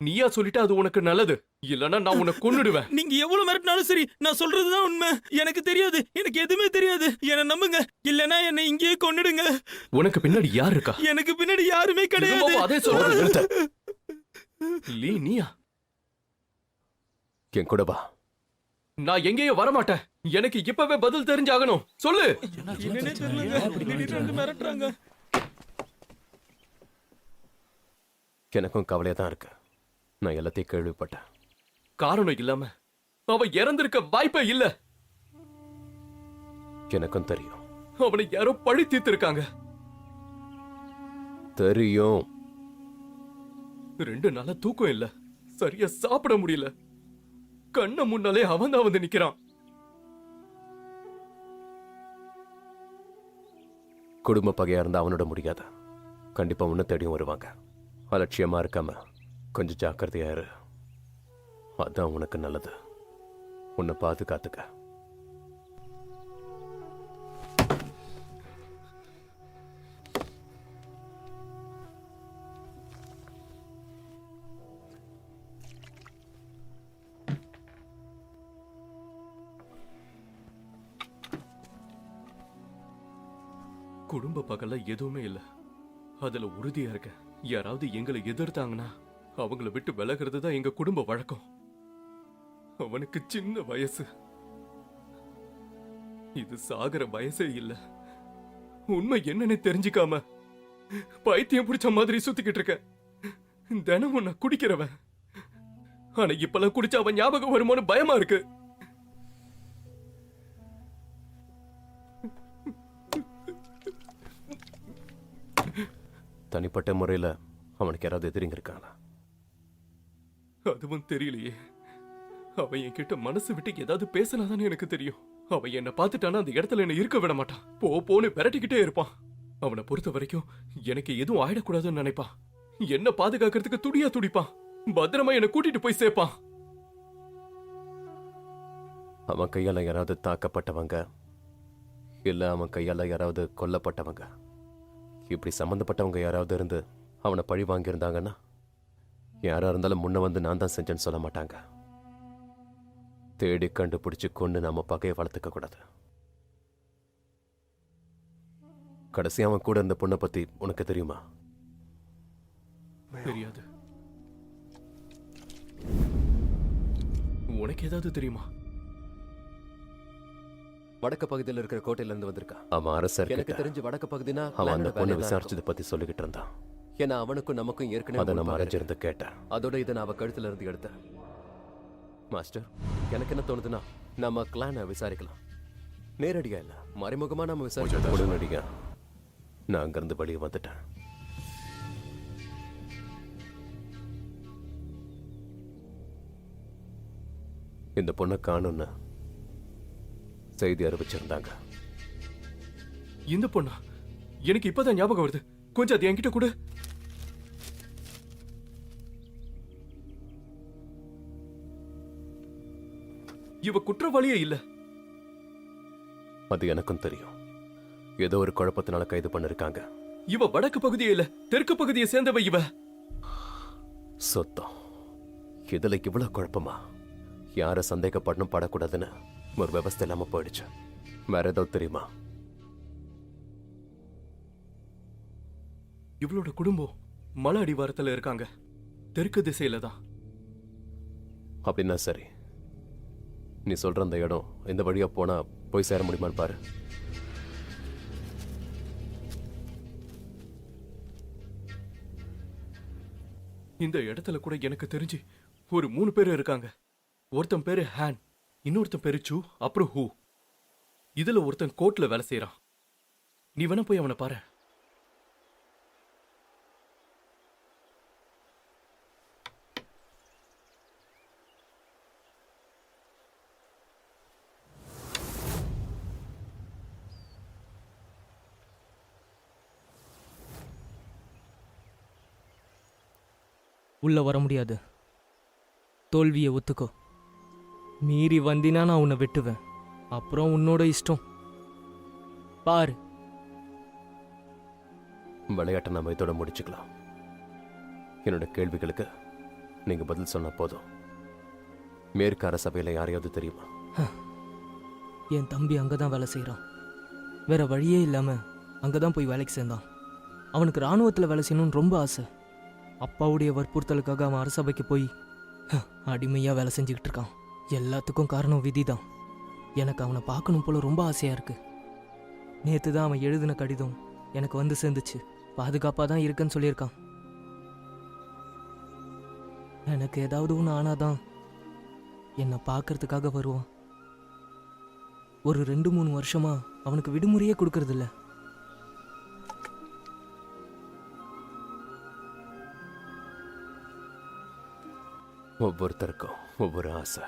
நீயா சொல்லிட்டு அது உனக்கு நல்லது, இல்லனா நான் உன்னை கொன்னுடுவேன். நீங்க எவ்வளவு மிரட்டினாலும் சரி, நான் சொல்றதுதான் உண்மை. எனக்கு தெரியாது, எனக்கு எதுவுமே தெரியாது. என்ன நம்புங்க, இல்லனா என்னை இங்கேயே கொன்னுடுங்க. உனக்கு பின்னாடி யார் இருக்கா? எனக்கு பின்னாடி யாருமே கிடையாது. திரும்பவும் அதே சொல்றது. லீ, நீயா? என் கூட வா. நான் எங்கேயும் வரமாட்டேன். எனக்கு இப்பவே பதில் தெரிஞ்சாகணும். சொல்லு. என்னன்னே தெரியலங்க. திடீர்னு வந்து மிரட்டுறாங்க. எனக்கும் கவலையா தான் இருக்கு. நான் எல்லாத்தையும் கேள்விப்பட்டேன். காரணம் இல்லாம அவ இறந்திருக்க வாய்ப்பே இல்ல. எனக்கும் தெரியும். அவனை யாரோ பழி தீர்த்திருக்காங்க. தெரியும். 2 நாளா தூக்கம் இல்ல, சரியா சாப்பிட முடியல. கண்ண முன்னாலே அவன் தான் வந்து நிக்கிறான். குடும்ப பகையா இருந்தா அவனோட முடியாத. கண்டிப்பா உன்னை தேடியும் வருவாங்க. அலட்சியமா இருக்காம கொஞ்சம் ஜாக்கிரதையா இரு. அதான் உனக்கு நல்லது. உன்னை பாதுகாத்துக்க. குடும்ப பகல்ல எதுவுமே இல்ல, அதுல உறுதியா இருக்க. யாராவது எங்களை எதிர்த்தாங்கன்னா அவங்கள விட்டு விலகிறது தான் எங்க குடும்ப வழக்கம். அவனுக்கு சின்ன வயசு, இது சாகர வயசே இல்ல. உண்மை என்னன்னு தெரிஞ்சுக்காம பைத்தியம் பிடிச்ச மாதிரி சுத்திக்கிட்டு இருக்க. தினமும் நான் குடிக்கிறவன். ஆனா இப்பெல்லாம் குடிச்சா அவன் ஞாபகம் வருமோன்னு பயமா இருக்கு. தனிப்பட்ட முறையில அவனுக்கு யாராவது எதிரிங்க இருக்காங்களா? அதுவும் தெரியலையே. அவன் என்கிட்ட மனசு விட்டு ஏதாவது பேசினாதானே எனக்கு தெரியும். அவன் என்ன பார்த்துட்டானா அந்த இடத்துல என்ன இருக்க விட மாட்டான். போன்னு விரட்டிக்கிட்டே இருப்பான். அவனை பொறுத்த வரைக்கும் எனக்கு எதுவும் ஆயிடக்கூடாதுன்னு நினைப்பான். என்ன பாதுகாக்கிறதுக்கு துடியா துடிப்பான். பத்திரமா என்ன கூட்டிட்டு போய் சேர்ப்பான். அவன் கையால யாராவது தாக்கப்பட்டவங்க, இல்ல அவன் கையால யாராவது கொல்லப்பட்டவங்க, இப்படி சம்பந்தப்பட்டவங்க யாராவது இருந்து அவனை பழி வாங்கியிருந்தாங்கன்னா யாரா இருந்தாலும் முன்ன வந்து நான் தான் செஞ்சேன்னு சொல்ல மாட்டாங்க. தேடி கண்டுபிடிச்சு கொண்டு நாம பகையை வளர்த்துக்க கூடாது. கடைசி அவன் கூட இருந்த பொண்ணை பத்தி உனக்கு தெரியுமா? தெரியாது. உனக்கு ஏதாவது தெரியுமா? வடக்கு பகுதியில் இருக்கிற கோட்டையில இருந்து வந்திருக்கா. அவன் அரசர். எனக்கு தெரிஞ்சு வடக்கு பகுதினா அவன் அந்த பொண்ணை விசாரிச்சதை பத்தி சொல்லிக்கிட்டு இருந்தான். ஏன்னா அவனுக்கும் நமக்கும் ஏற்கனவே அதை நம்ம அரைஞ்சிருந்து கேட்டேன். அதோட இதை நான் அவ கழுத்துல இருந்து எடுத்தேன். மாஸ்டர், எனக்கு என்ன தோணுதுன்னா நம்ம கிளானை விசாரிக்கலாம். நேரடியா இல்ல, மறைமுகமா நம்ம விசாரிச்சோம். உடனடியா நான் அங்கிருந்து வெளியே வந்துட்டேன். இந்த பொண்ணை காணும்னு செய்தி அறிவிச்சிருந்தாங்க. இந்த பொண்ணா? எனக்கு இப்பதான் ஞாபகம் வருது. கொஞ்சம் அது என்கிட்ட கூட. இவ குற்றவாளியே இல்ல. அது எனக்கும் தெரியும். ஏதோ ஒரு குழப்பத்தினால கைது பண்ணிருக்காங்க. இவ வடக்கு பகுதியே இல்ல, தெற்கு பகுதியை சேர்ந்தவ இவ. சொத்தம். இதுல இவ்வளவு குழப்பமா? யார சந்தேகப்படணும் படக்கூடாதுன்னு ஒரு விவஸ்தை இல்லாம போயிடுச்சு. வேற ஏதாவது தெரியுமா? இவளோட குடும்பம் மலை அடிவாரத்துல இருக்காங்க, தெற்கு திசையில தான். அப்படின்னா சரி, நீ சொல்ற அந்த இடம் இந்த வழியா போனா போய் சேர முடியுமான்னு பாரு. இந்த இடத்துல கூட எனக்கு தெரிஞ்சு ஒரு 3 பேர் இருக்காங்க. ஒருத்தன் பேரு ஹேன், இன்னொருத்தன் பேரு சூ, அப்புறம் ஹூ. இதுல ஒருத்தன் கோர்ட்ல வேலை செய்யறான். நீ வேணா போய் அவனை பாரு. உள்ள வர முடியாது. தோல்வியை ஒத்துக்கோ. மீறி வந்தினா நான் உன்னை வெட்டுவேன். அப்புறம் உன்னோட இஷ்டம். பாரு. விளையாட்டை நம்ம இதோட முடிச்சுக்கலாம். என்னோட கேள்விகளுக்கு நீங்க பதில் சொன்னா போதும். மேற்கு அரசவையில் யாரையாவது தெரியுமா? என் தம்பி அங்கதான் வேலை செய்யறான். வேற வழியே இல்லாம அங்கதான் போய் வேலைக்கு சேர்ந்தான். அவனுக்கு ராணுவத்துல வேலை செய்யணும்னு ரொம்ப ஆசை. அப்பாவுடைய வற்புறுத்தலுக்காக அவன் அரசபைக்கு போய் அடிமையா வேலை செஞ்சுக்கிட்டு இருக்கான். எல்லாத்துக்கும் காரணம் விதிதான். எனக்கு அவனை பார்க்கணும் போல ரொம்ப ஆசையா இருக்கு. நேத்து தான் அவன் எழுதின கடிதம் எனக்கு வந்து சேர்ந்துச்சு. பாதுகாப்பா தான் இருக்குன்னு சொல்லியிருக்கான். எனக்கு ஏதாவது ஒன்று ஆனாதான் என்னை பார்க்கறதுக்காக வருவான். ஒரு 2-3 வருஷமா அவனுக்கு விடுமுறையே கொடுக்கறதில்ல. ஒவ்வொருத்தருக்கும் ஒவ்வொரு ஆசை.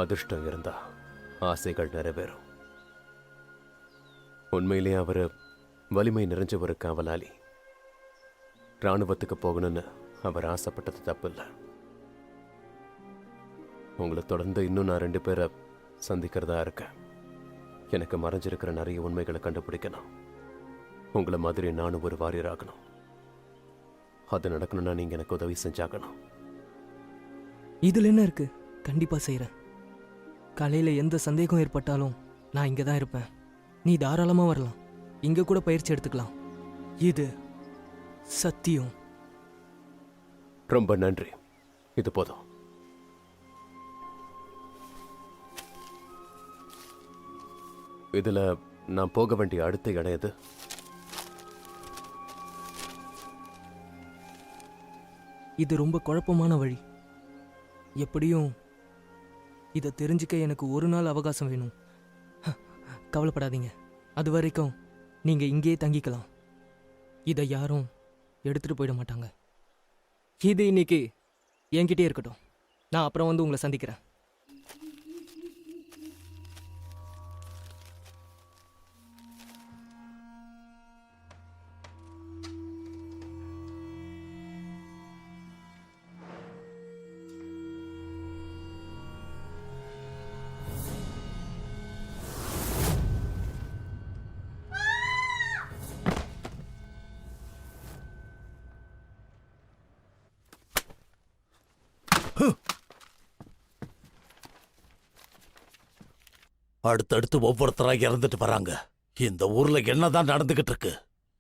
அதிர்ஷ்டம் இருந்தா ஆசைகள் நிறைவேறும். உண்மையிலே அவர் வலிமை நிறைஞ்ச ஒரு காவலாளி. ராணுவத்துக்கு போகணும்னு அவர் ஆசைப்பட்டது தப்பு இல்லை. உங்களை தொடர்ந்து இன்னும் நான் 2 பேரை சந்திக்கிறதா இருக்கேன். எனக்கு மறைஞ்சிருக்கிற நிறைய உண்மைகளை கண்டுபிடிக்கணும். உங்களை மாதிரி நானும் ஒரு வாரியர் ஆகணும். அது நடக்கணும்னா நீங்க எனக்கு உதவி செஞ்சாகணும். இதுல என்ன இருக்கு? கண்டிப்பா செய்யறேன். காலையில எந்த சந்தேகம் ஏற்பட்டாலும் நான் இங்க தான் இருப்பேன். நீ தாராளமா வரலாம். இங்க கூட பயிற்சி எடுத்துக்கலாம். இது சத்தியம். ரொம்ப நன்றி. இது போதும். இதுல நான் போக வேண்டிய அடுத்த இடம் எது? இது ரொம்ப குழப்பமான வழி. எப்படியும் இதை தெரிஞ்சுக்க எனக்கு 1 நாள் அவகாசம் வேணும். கவலைப்படாதீங்க. அது வரைக்கும் நீங்க இங்கேயே தங்கிக்கலாம். இதை யாரும் எடுத்துட்டு போயிட மாட்டாங்க. இது இன்னைக்கு என்கிட்டே இருக்கட்டும். நான் அப்புறம் வந்து உங்களை சந்திக்கிறேன். அடுத்தடுத்து ஒவ்வொருத்தரா இறந்துட்டு வராங்க. இந்த ஊர்ல என்னதான் நடந்துகிட்டு இருக்கு?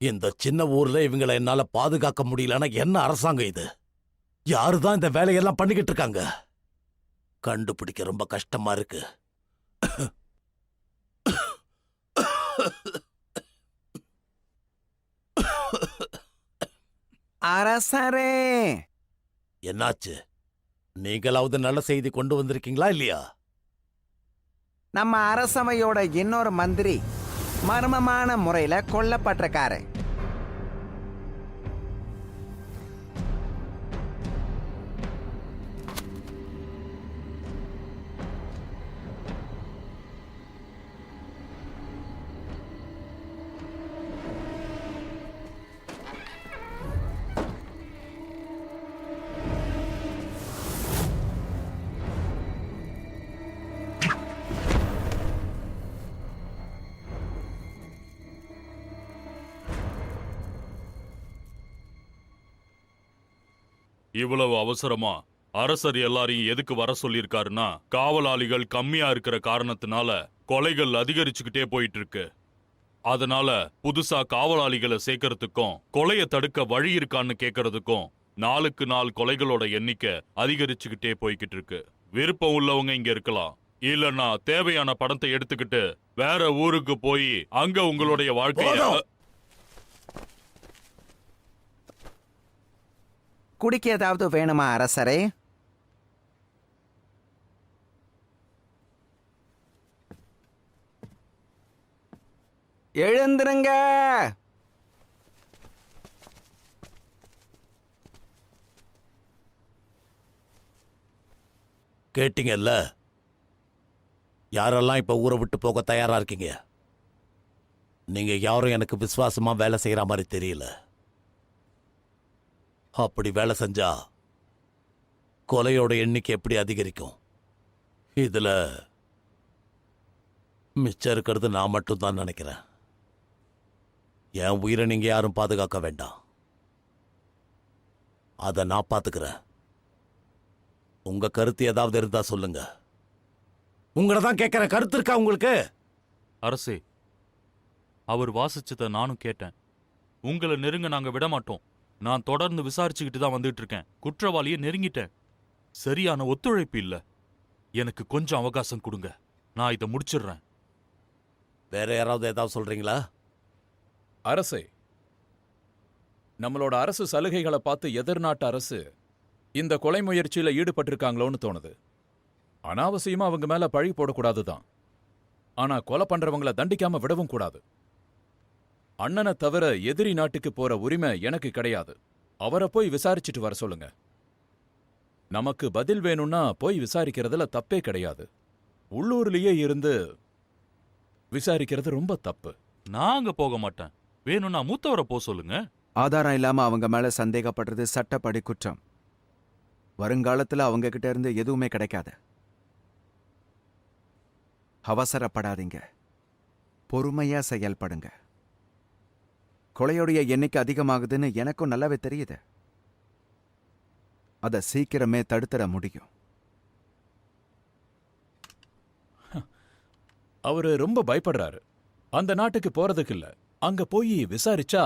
இந்த சின்ன ஊர்ல இவங்களை என்னால பாதுகாக்க முடியலன்னா என்ன அரசாங்கம் இது? யாருதான் இந்த வேலையெல்லாம் பண்ணிக்கிட்டு இருக்காங்க? கண்டுபிடிக்க ரொம்ப கஷ்டமா இருக்கு. அரசரே, என்னாச்சு? நீங்களாவது நல்ல செய்தி கொண்டு வந்திருக்கீங்களா இல்லையா? நம்ம அரசவையோட இன்னொரு மந்திரி மர்மமான முறையில கொல்லப்பட்டிருக்காரு. இவ்வளவு அவசரமா அரசர் எல்லாரையும் எதுக்கு வர சொல்லியிருக்காருன்னா, காவலாளிகள் கம்மியா இருக்கிற காரணத்தினால கொலைகள் அதிகரிச்சுக்கிட்டே போயிட்டு இருக்கு. அதனால புதுசா காவலாளிகளை சேர்க்கறதுக்கும் கொலையை தடுக்க வழி இருக்கான்னு கேட்கறதுக்கும் நாளுக்கு நாள் கொலைகளோட எண்ணிக்கை அதிகரிச்சுக்கிட்டே போய்கிட்டு இருக்கு. விருப்பம் உள்ளவங்க இங்க இருக்கலாம், இல்லன்னா தேவையான பணத்தை எடுத்துக்கிட்டு வேற ஊருக்கு போய் அங்க உங்களுடைய வாழ்க்கைய. குடிக்க ஏதாவது வேணுமா அரசரே? எழுந்திருங்க. கேட்டீங்கல்ல? யாரெல்லாம் இப்ப ஊரை விட்டு போக தயாரா இருக்கீங்க? நீங்க யாரும் எனக்கு விசுவாசமா வேலை செய்யற மாதிரி தெரியல. அப்படி வேலை செஞ்சா கொலையோட எண்ணிக்கை எப்படி அதிகரிக்கும்? இதுல மிச்சம் இருக்கிறது நான் மட்டும்தான் நினைக்கிறேன். என் உயிரை நீங்க யாரும் பாதுகாக்க வேண்டாம். அத நான் பாத்துக்கிறேன். உங்க கருத்து ஏதாவது இருந்தா சொல்லுங்க. உங்களை தான் கேட்கிற, கருத்து இருக்கா உங்களுக்கு? அரசே, அவர் வாசிச்சத நானும் கேட்டேன். உங்களை நெருங்க நாங்க விட மாட்டோம். நான் தொடர்ந்து விசாரிச்சுக்கிட்டு தான் வந்துட்டு இருக்கேன். குற்றவாளியை நெருங்கிட்டேன். சரியான ஒத்துழைப்பு இல்ல. எனக்கு கொஞ்சம் அவகாசம் கொடுங்க, நான் இதை முடிச்சிடுறேன். வேற யாராவது ஏதாவது சொல்றீங்களா? அரசே, நம்மளோட அரசு சலுகைகளை பார்த்து எதிர்நாட்டு அரசு இந்த கொலை முயற்சியில ஈடுபட்டிருக்காங்களோன்னு தோணுது. அனாவசியமா அவங்க மேல பழி போடக்கூடாதுதான். ஆனா கொலை பண்றவங்கள தண்டிக்காம விடவும் கூடாது. அண்ணனை தவிர எதிரி நாட்டுக்கு போற உரிமை எனக்கு கிடையாது. அவரை போய் விசாரிச்சுட்டு வர சொல்லுங்க. நமக்கு பதில் வேணும்னா போய் விசாரிக்கிறதுல தப்பே கிடையாது. உள்ளூர்லயே இருந்து விசாரிக்கிறது ரொம்ப தப்பு. நான் அங்க போக மாட்டேன். வேணும்னா மூத்தவரை போ சொல்லுங்க. ஆதாரம் இல்லாம அவங்க மேல சந்தேகப்படுறது சட்டப்படி குற்றம். வருங்காலத்துல அவங்க கிட்ட இருந்து எதுவுமே கிடைக்காது. அவசரப்படாதீங்க, பொறுமையா செயல்படுங்க. கொலையுடைய எண்ணிக்கை அதிகமாகுதுன்னு எனக்கும் நல்லாவே தெரியுது. அதை சீக்கிரமே தடுத்துட முடியும். அவரு ரொம்ப பயப்படுறாரு. அந்த நாட்டுக்கு போறதுக்கு இல்ல, அங்க போய் விசாரிச்சா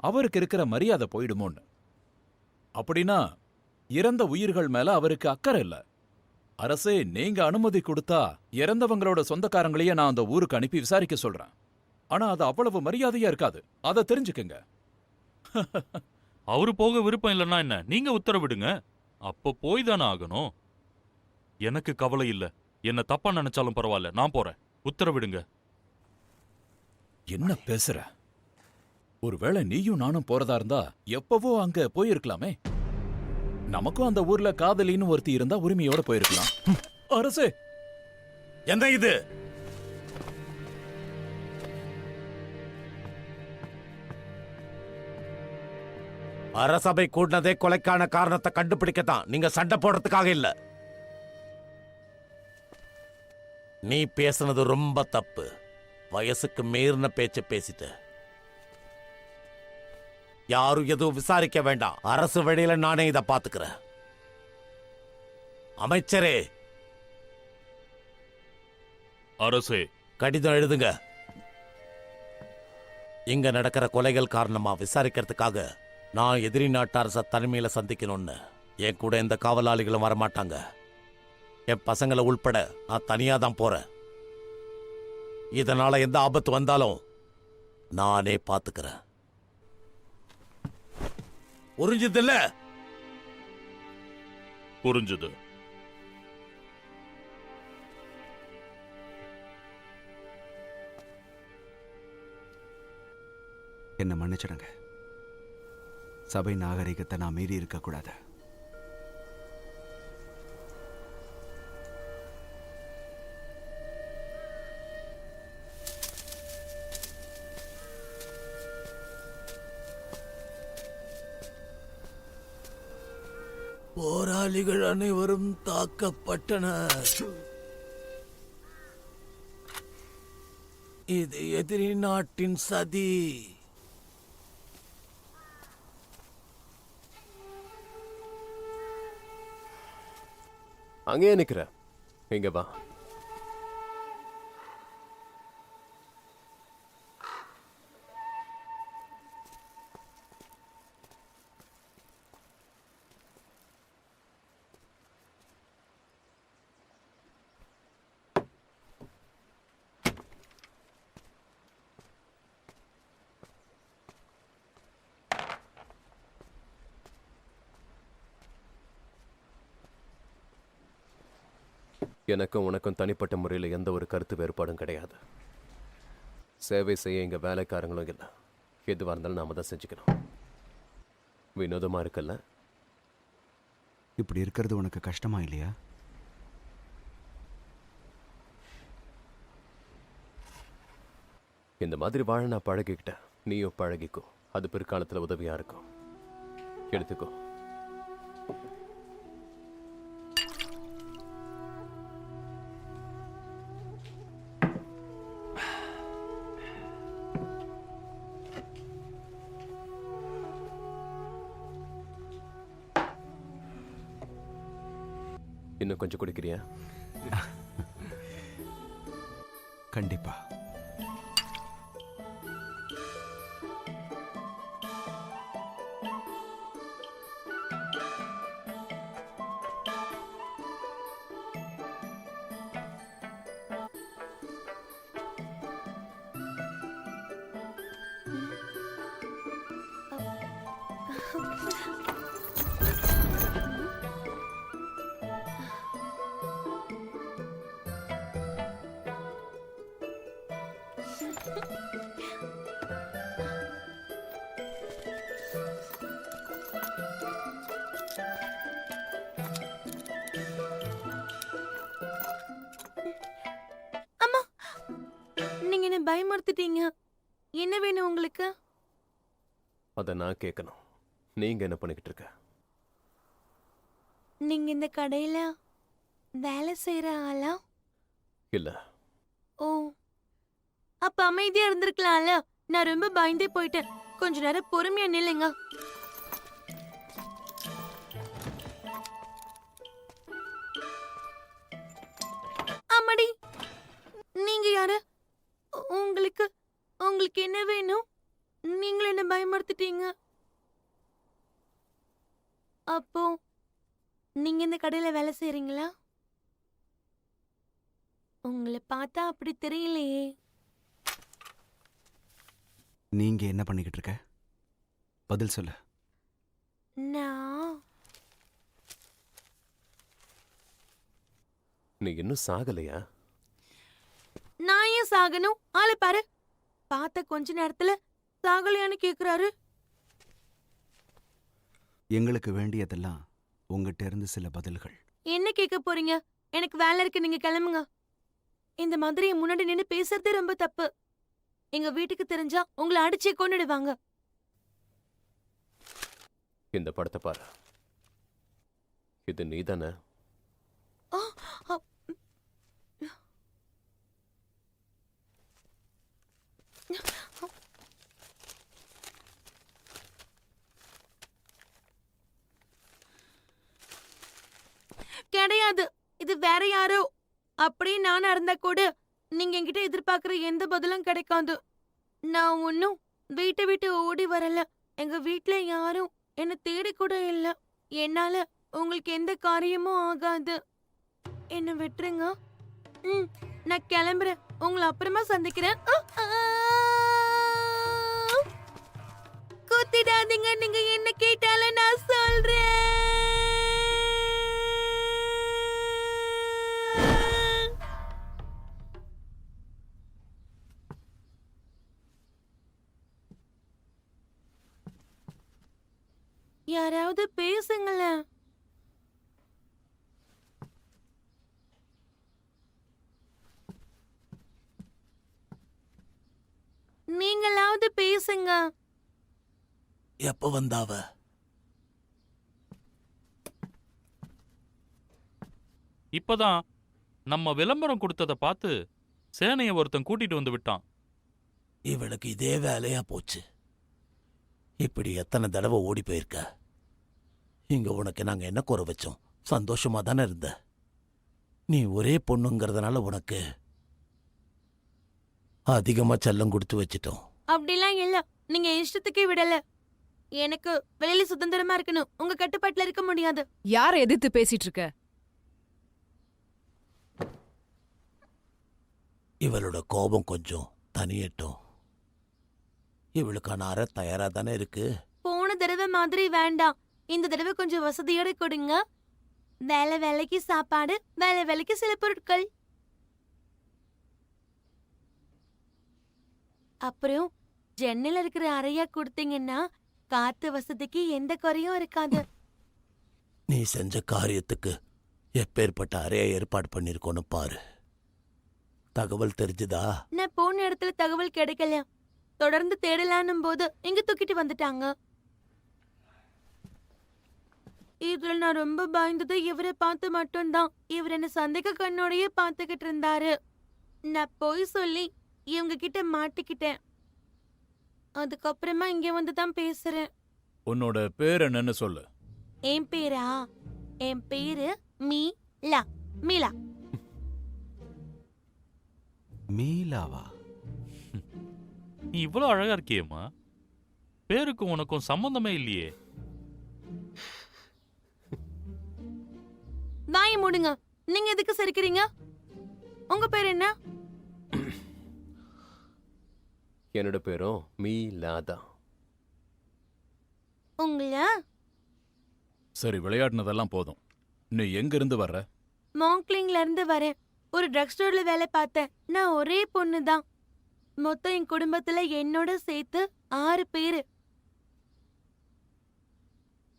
அவருக்கு இருக்கிற மரியாதை போயிடுமோன்னு. அப்படின்னா இறந்த உயிர்கள் மேல அவருக்கு அக்கறை இல்ல. அரசே, நீங்க அனுமதி கொடுத்தா இறந்தவங்களோட சொந்தக்காரங்களையே நான் அந்த ஊருக்கு அனுப்பி விசாரிக்க சொல்றேன். ஆனா அது அவ்வளவு மரியாதையா இருக்காது, அதை தெரிஞ்சுக்கங்க. அவரு போக விருப்பம் இல்லைன்னா என்ன, நீங்க உத்தரவிடுங்க. அப்ப போய் தானே ஆகணும். எனக்கு கவலை இல்ல. என்ன தப்பா நினைச்சாலும் பரவாயில்ல, நான் போறேன். உத்தரவிடுங்க. என்ன பேசுற? ஒருவேளை நீயும் நானும் போறதா இருந்தா எப்பவோ அங்க போயிருக்கலாமே. நமக்கும் அந்த ஊர்ல காதலின்னு ஒருத்தி இருந்தா உரிமையோட போயிருக்கலாம். அரசே, என்ன இது? அரசபை கூட்டினதே கொலைக்கான காரணத்தை கண்டுபிடிக்கத்தான், நீங்க சண்டை போடுறதுக்காக இல்ல. நீ பேசுனது ரொம்ப தப்பு. வயசுக்கு மீறின பேச்சு பேசிட்ட. யாரும் எதுவும் விசாரிக்க வேண்டாம். அரசு வழியில நானே இதை பாத்துக்கிறேன். அமைச்சரே, அரசே, கடிதம் எழுதுங்க. இங்க நடக்கிற கொலைகள் காரணமா விசாரிக்கிறதுக்காக நான் எதிரி நாட்டு அரச தனிமையில சந்திக்கணும்னு. என் கூட எந்த காவலாளிகளும் வரமாட்டாங்க. என் பசங்களை உள்பட நான் தனியா தான் போறேன். இதனால எந்த ஆபத்து வந்தாலும் நானே பாத்துக்கிறேன். புரிஞ்சதில்ல? புரிஞ்சுது. என்ன மன்னிச்சிடுங்க. சபை நாகரிகத்தை நான் மீறி இருக்கக்கூடாது. போராளிகள் அனைவரும் தாக்கப்பட்டனர். இது எதிரி நாட்டின் சதி. அங்கேயே நிக்கிற, இங்க வா. எனக்கும் உனக்கும் தனிப்பட்ட முறையில் எந்த ஒரு கருத்து வேறுபாடும் கிடையாது. சேவை செய்ய இங்க வேலைக்காரங்களும் இல்லை. எதுவாக இருந்தாலும் நாம தான் செஞ்சுக்கணும். வினோதமா இருக்குல்ல? இப்படி இருக்கிறது உனக்கு கஷ்டமா இல்லையா? இந்த மாதிரி வாழ நான் பழகிக்கிட்டேன். நீயும் பழகிக்கோ. அது பிற்காலத்தில் உதவியா இருக்கும். எடுத்துக்கோ. இன்னும் கொஞ்சம் குடிக்கிறியா? கண்டிப்பா. அம்மா, நீங்க என்ன பயமுறுத்திட்டீங்க. என்ன வேணும் உங்களுக்கு? அதை நான் கேட்கணும். நீங்க என்ன பண்ணிக்கிட்டு இருக்க? நீங்க இந்த கடையில வேலை செய்யற ஆளா? இல்ல. ஓ, அப்ப அமைதியா இருந்திருக்கலாம்ல. நான் ரொம்ப பயந்தே போயிட்டேன். கொஞ்ச நேரம் பொறுமையா நில்லுங்க. அம்மாடி, நீங்க யாரு? உங்களுக்கு உங்களுக்கு என்ன வேணும்? நீங்களும் என்ன பயமுறுத்திட்டீங்க. அப்போ நீங்க இந்த கடையில வேலை செய்றீங்களா? உங்களை பார்த்தா அப்படி தெரியலையே. நீங்க என்ன பண்ணிக்கிட்டு இருக்க? பதில் சொல்லு. நான் நீ இன்னும் சாகலையா? நான் ஏன் சாகணும்? ஆளு பாரு, பார்த்த கொஞ்ச நேரத்துல சாகலையான்னு கேக்குறாரு. எங்களுக்கு வேண்டியதெல்லாம் உங்ககிட்ட இருந்து சில பதில்கள். என்ன கேட்க போறீங்க? எனக்கு வேலை இருக்கு, நீங்க கிளம்புங்க. இந்த மாதிரி என் முன்னாடி நின்னு பேசுறதே ரொம்ப தப்பு. எங்க வீட்டுக்கு தெரிஞ்சா உங்களை அடிச்சே கொன்னுடுவாங்க. இந்த படத்தை பாரு. இது நீதானே? ஆ, ஆ, கிடையாது, இது வேற யாரோ. அப்படியே நானா இருந்தா கூட நீங்க என்கிட்ட எதிர்பார்க்கிற எந்த பதிலும் கிடைக்காது. நான் ஒன்னும் வீட்டை விட்டு ஓடி வரல. எங்க வீட்ல யாரும் என்ன தேடி கூட இல்ல. என்னால உங்களுக்கு எந்த காரியமும் ஆகாது. என்ன விட்டுருங்க. நான் கிளம்புறேன். உங்களை அப்புறமா சந்திக்கிறேன். குத்திடாதீங்க, நீங்க என்ன கேட்டாலும் நான் சொல்றேன். யாராவது பேசுங்களேன். நீங்களாவது பேசுங்க. எப்ப வந்தாவ? இப்பதான் நம்ம விளம்பரம் கொடுத்தத பார்த்து சேனைய ஒருத்தன் கூட்டிட்டு வந்து விட்டான். இவளுக்கு இதே வேலையா போச்சு. இப்படி எத்தனை தடவை ஓடி போயிருக்க? இங்க உனக்கு நாங்க என்ன குறை வச்சோம்? சந்தோஷமா தானே இருந்த. நீ ஒரே பொண்ணுங்கிறதுனால உனக்கு அதிகமா செல்லம் கொடுத்து வச்சிட்டோம். அப்படிலாம் இல்ல. நீங்க இஷ்டத்துக்கே விடல. எனக்கு வெளியில சுதந்திரமா இருக்கணும். உங்க கட்டுப்பாட்டுல இருக்க முடியாது. யார எதிர்த்து பேசிட்டு இருக்க? இவளோட கோபம் கொஞ்சம் தனியட்டும். இவளுக்கான அறை தயாரா தானே இருக்கு. போன தடவை மாதிரி வேண்டாம். இந்த தடவை கொஞ்சம் வசதியோட கொடுங்க. வேலை வேலைக்கு சாப்பாடு, வேலை வேலைக்கு சில பொருட்கள். அப்புறம் ஜன்னல் இருக்கிற அறையா கொடுத்தீங்கன்னா காத்து வசதிக்கு எந்த குறையும் இருக்காது. நீ செஞ்ச காரியத்துக்கு எப்பேற்பட்ட அறையை ஏற்பாடு பண்ணிருக்கோன்னு பாரு. தகவல் தெரிஞ்சுதா? நான் போன இடத்துல தகவல் கிடைக்கல. தொடர்ந்து தேடலானும் போது இங்க தூக்கிட்டு வந்துட்டாங்க. இதுல நான் ரொம்ப பயந்தது இவரை பார்த்து மட்டும்தான். இவர் என்ன சந்தேக கண்ணோடையே பார்த்துக்கிட்டு இருந்தாரு. நான் போய் சொல்லி இவங்க கிட்ட மாட்டிக்கிட்டேன். அதுக்கப்புறமா இங்க வந்து தான் பேசுறேன். உன்னோட பேர் என்னன்னு சொல்லு. என் பேரா? என் பேரு மீ லா மீலா. மீலாவா? நீ இவ்வளோ அழகா இருக்கியேம்மா, பேருக்கும் உனக்கும் சம்பந்தமே இல்லையே. வாயை மூடுங்க. நீங்க எதுக்கு சிரிக்கிறீங்க? உங்க பேர் என்ன? என்னோட பேரும் மீலாதா. உங்கள சரி, விளையாடினதெல்லாம் போதும். நீ எங்க இருந்து வர்ற? மாங்க்லிங்ல இருந்து வரேன். ஒரு ட்ரக் ஸ்டோர்ல வேலை பார்த்தேன். நான் ஒரே பொண்ணு தான். மொத்தம் என் குடும்பத்துல என்னோட சேர்த்து 6 பேரு.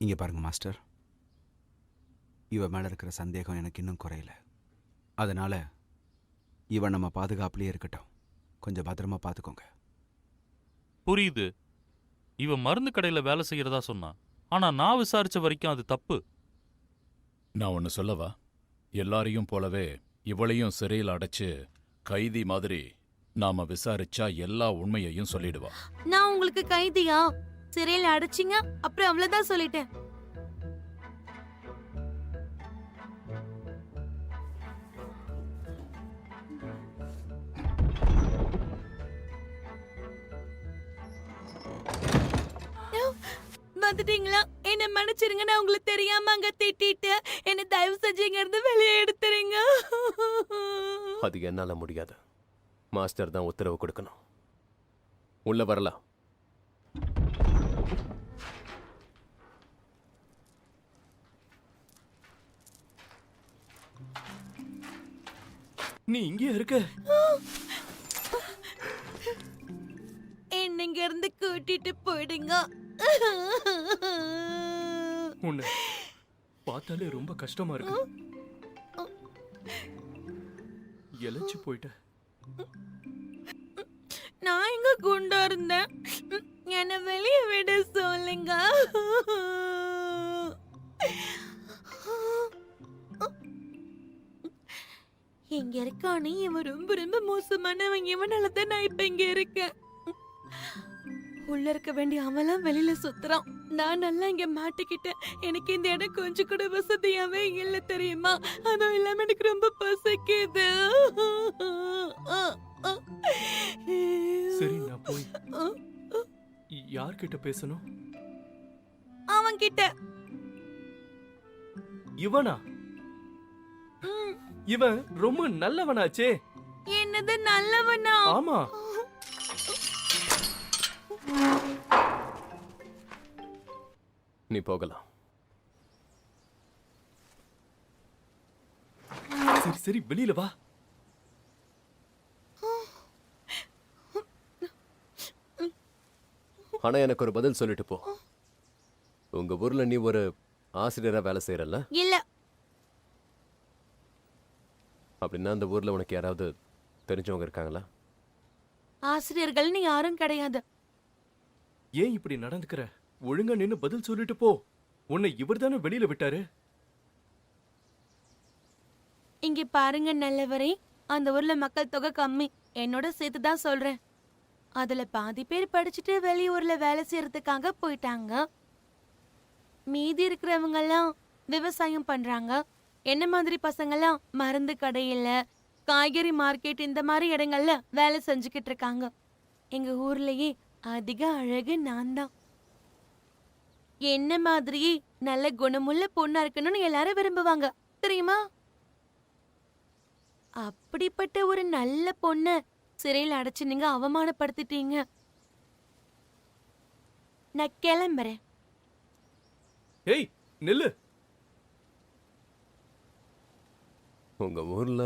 இங்க பாருங்க மாஸ்டர், இவ மேல இருக்கிற சந்தேகம் எனக்கு இன்னும் குறையல. அதனால இவன் நம்ம பாதுகாப்புலயே இருக்கட்டும். கொஞ்சம் பத்திரமா பாத்துக்கோங்க. புரியுது, இவ மருந்து கடையில வேலை செய்யறதா சொன்னா. ஆனா நான் விசாரிச்ச வரைக்கும் அது தப்பு. நான் ஒன்னு சொல்லவா? எல்லாரையும் போலவே இவளையும் சிறையில் அடைச்சு கைதி மாதிரி நாம விசாரிச்சா எல்லா உண்மையையும் சொல்லிடுவா. நான் உங்களுக்கு கைதியா? சிறையில அடைச்சிங்க, அப்புறம் அவ்வளவுதான் சொல்லிட்டேன். வந்துட்டீங்களா? என்ன மன்னிச்சிருங்க, நான் உங்களுக்கு தெரியாம அங்க திட்டிட்டு. என்ன தயவு செஞ்சு இங்க இருந்து வெளியே எடுத்துறீங்க. அது என்னால முடியாது. மாஸ்டர் தான் உத்தரவு கொடுக்கணும். உள்ள வரலாம். நீ இங்கே இருக்க? என்ன இங்க இருந்து கூட்டிட்டு போயிடுங்க. உன்னை பார்த்தாலே ரொம்ப கஷ்டமா இருக்கு. இழைச்சு போயிட்ட. நான் எங்க குண்டா இருந்தேன்? என்ன வெளியே விட சொல்லுங்க. இங்க இருக்கானே இவன் ரொம்ப ரொம்ப மோசமானவன். இவனால தான் நான் இப்ப இங்க இருக்கேன். உள்ள இருக்க வேண்டிய அவன்லாம் வெளியில சுத்துறான். நான் நல்லா இங்க மாட்டிக்கிட்டேன். எனக்கு இந்த இடம் கொஞ்சம் கூட வசதியாவே இல்ல தெரியுமா? அதுவும் இல்லாம எனக்கு ரொம்ப பசிக்குது. சரி, நான் போய் யார்கிட்ட பேசணும்? அவன் கிட்ட. இவனா? இவன் ரொம்ப நல்லவனாச்சே. என்னது நல்லவனா? ஆமா. நீ போகலாம். சரி சரி, வெளியில வா. ஆனா எனக்கு ஒரு பதில் சொல்லிட்டு போ. உங்க ஊர்ல நீ ஒரு ஆசிரியரா வேலை செய்யறல்ல? இல்ல. அப்படின்னா அந்த ஊர்ல உனக்கு யாராவது தெரிஞ்சவங்க இருக்காங்களா? ஆசிரியர்கள்னு யாரும் கிடையாது. ஏன் இப்படி நடந்துக்கிற? ஒழுங்கா நின்னு பதில் சொல்லிட்டு போ. உன்னை இவர்தானே வெளியில விட்டாரு. இங்க பாருங்க நல்லவரே, அந்த ஊர்ல மக்கள் தொகை கம்மி. என்னோட சேர்த்து தான் சொல்றேன். அதுல பாதி பேர் படிச்சுட்டு வெளியூர்ல வேலை செய்யறதுக்காக போயிட்டாங்க. மீதி இருக்கிறவங்க எல்லாம் விவசாயம் பண்றாங்க. என்ன மாதிரி பசங்கெல்லாம் மருந்து கடையில, காய்கறி மார்க்கெட் இந்த மாதிரி இடங்கள்ல வேலை செஞ்சுக்கிட்டு இருக்காங்க. எங்க ஊர்லயே அதிக அழகு நான் தான். என்ன மாதிரி நல்ல குணமுள்ள பொண்ணா இருக்கணும்னு எல்லாரும் விரும்புவாங்க தெரியுமா? அப்படிப்பட்ட ஒரு நல்ல பொண்ண சிறையில் அடைச்சு நீங்க அவமானப்படுத்திட்டீங்க. நான் கிளம்புறேன். ஏய் நில்லு. உங்க ஊர்ல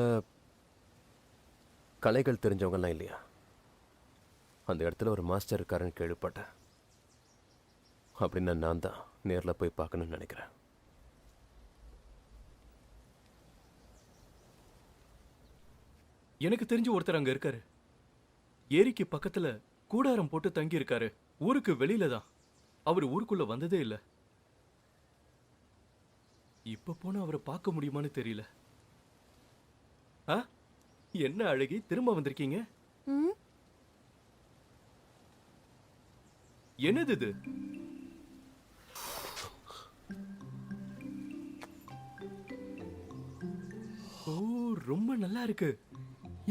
கலைகள் தெரிஞ்சவங்கலாம் இல்லையா? அந்த இடத்துல ஒரு மாஸ்டர் இருக்காருன்னு கேள்விப்பட்டேன். அப்படின்னா நான் தான் நேர்ல போய் பார்க்கணும்னு நினைக்கிறேன். எனக்கு தெரிஞ்ச ஒருத்தர் அங்க இருக்காரு. ஏரிக்கு பக்கத்துல கூடாரம் போட்டு தங்கி இருக்காரு. ஊருக்கு வெளியில தான். அவர் ஊருக்குள்ள வந்ததே இல்ல. இப்ப போனா அவரை பார்க்க முடியுமான்னு தெரியல. என்ன அழகி, திரும்ப வந்திருக்கீங்க? ம், என்னது இது? ரொம்ப நல்லா இருக்கு.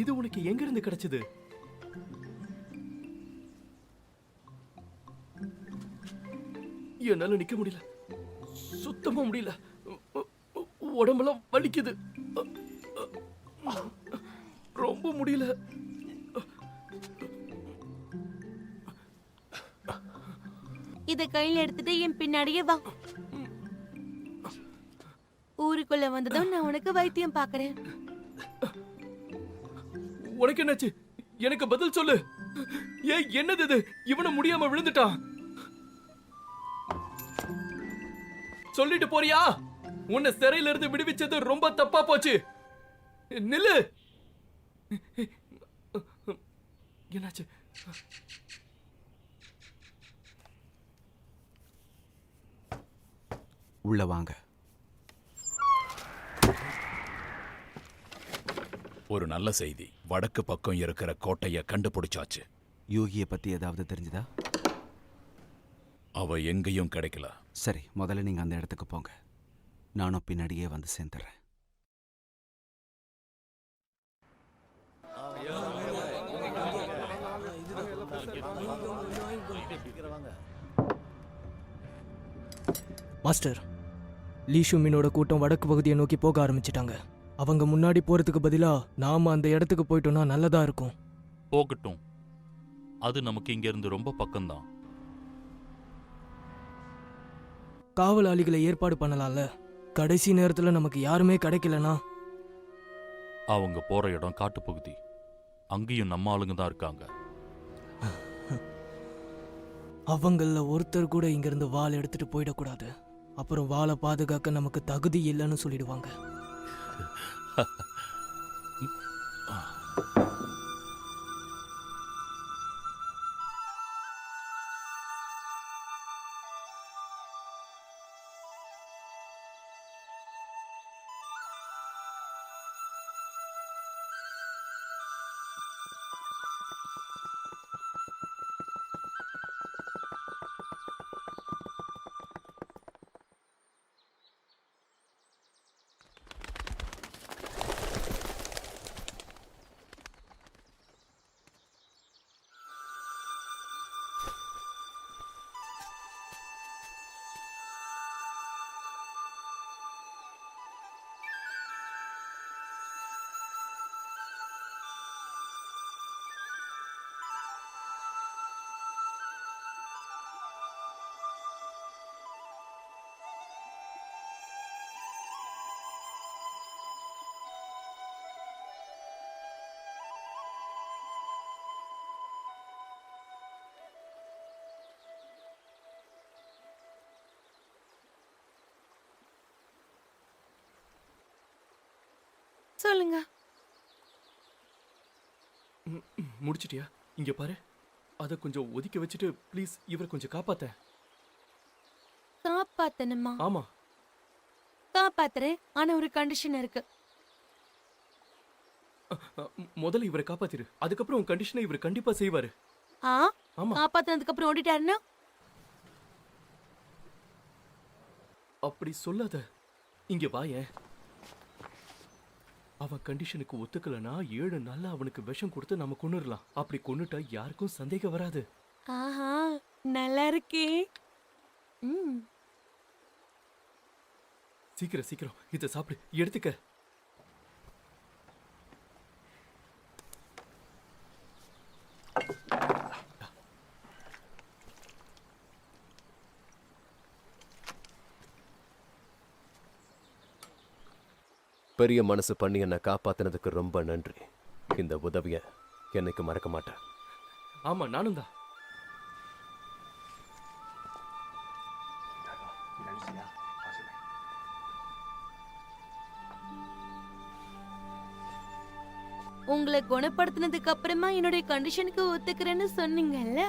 இது உனக்கு எங்க இருந்து கிடைச்சது? என்னால நிக்க முடியல, சுத்தமா முடியல. உடம்பெல்லாம் வலிக்குது, ரொம்ப முடியல. இத கையில எடுத்துட்டு என் பின்னாடியே வா. ஊருக்குள்ள வந்ததும் நான் உனக்கு வைத்தியம் பாக்குறேன். உனக்கு என்னாச்சு? எனக்கு பதில் சொல்லு. ஏன் என்னது இது? இவன முடியாம விழுந்துட்டான். சொல்லிட்டு போறியா? உன்னை சிறையில இருந்து விடுவிச்சது ரொம்ப தப்பா போச்சு. நில்லு. என்னாச்சு? உள்ள வாங்க. ஒரு நல்ல செய்தி. வடக்கு பக்கம் இருக்கிற கோட்டைய கண்டுபிடிச்சாச்சு. யூகியை பத்தி ஏதாவது தெரிஞ்சுதா? அவ எங்கேயும் கிடைக்கல. சரி, முதல்ல நீங்க அந்த இடத்துக்கு போங்க. நானும் பின்னாடியே வந்து சேர்ந்துடுறேன். மாஸ்டர், லீ ஷுமினோட கூட்டம் வடக்கு பகுதியை நோக்கி போக ஆரம்பிச்சிட்டாங்க. அவங்க முன்னாடி போறதுக்கு பதிலா நாம அந்த இடத்துக்கு போயிட்டோம்னா நல்லதா இருக்கும். போகட்டும், அது நமக்கு இங்க இருந்து ரொம்ப பக்கம்தான். காவலாளிகளை ஏற்பாடு பண்ணலாம்ல. கடைசி நேரத்துல நமக்கு யாருமே கிடைக்கலனா? அவங்க போற இடம் காட்டுப்பகுதி. அங்கேயும் நம்ம ஆளுங்க தான் இருக்காங்க. அவங்கள ஒருத்தர் கூட இங்கிருந்து வாள் எடுத்துட்டு போயிடக்கூடாது. அப்புறம் வாளை பாதுகாக்க நமக்கு தகுதி இல்லைன்னு சொல்லிடுவாங்க. சொல்லுங்க. முடிச்சிட்டியா? இங்க பாரு, அத கொஞ்சம் ஒதுக்கி வச்சுட்டு ப்ளீஸ் இவரை கொஞ்சம் காப்பாத்த. காப்பாத்தணுமா? ஆமா. காப்பாத்துறேன், ஆனா ஒரு கண்டிஷன் இருக்கு. முதல்ல இவரை காப்பாத்திரு, அதுக்கப்புறம் உன் கண்டிஷனை இவர் கண்டிப்பா செய்வாரு. ஆமா. காப்பாத்தினதுக்கு அப்புறம் ஓடிட்டாருன்னா? அப்படி சொல்லாத. இங்க வாயேன். அவன் கண்டிஷனுக்கு ஒத்துக்கலனா 7 நாள்ல அவனுக்கு விஷம் கொடுத்து நம்ம கொன்னுடலாம். அப்படி கொன்னுட்டா யாருக்கும் சந்தேகம் வராது. ஆஹா, நல்லா இருக்கே. சீக்கிரம் சீக்கிரம் இத சாப்பிடு, எடுத்துக்க. பெரிய மனசு பண்ணி என்னை காப்பாத்தினதுக்கு ரொம்ப நன்றி. இந்த உதவிய என்னைக்கு மறக்க மாட்டேன். ஆமா, நானும் தான். உங்களை குணப்படுத்தினதுக்கு அப்புறமா என்னுடைய கண்டிஷனுக்கு ஒத்துக்கிறேன்னு சொன்னீங்கல்ல?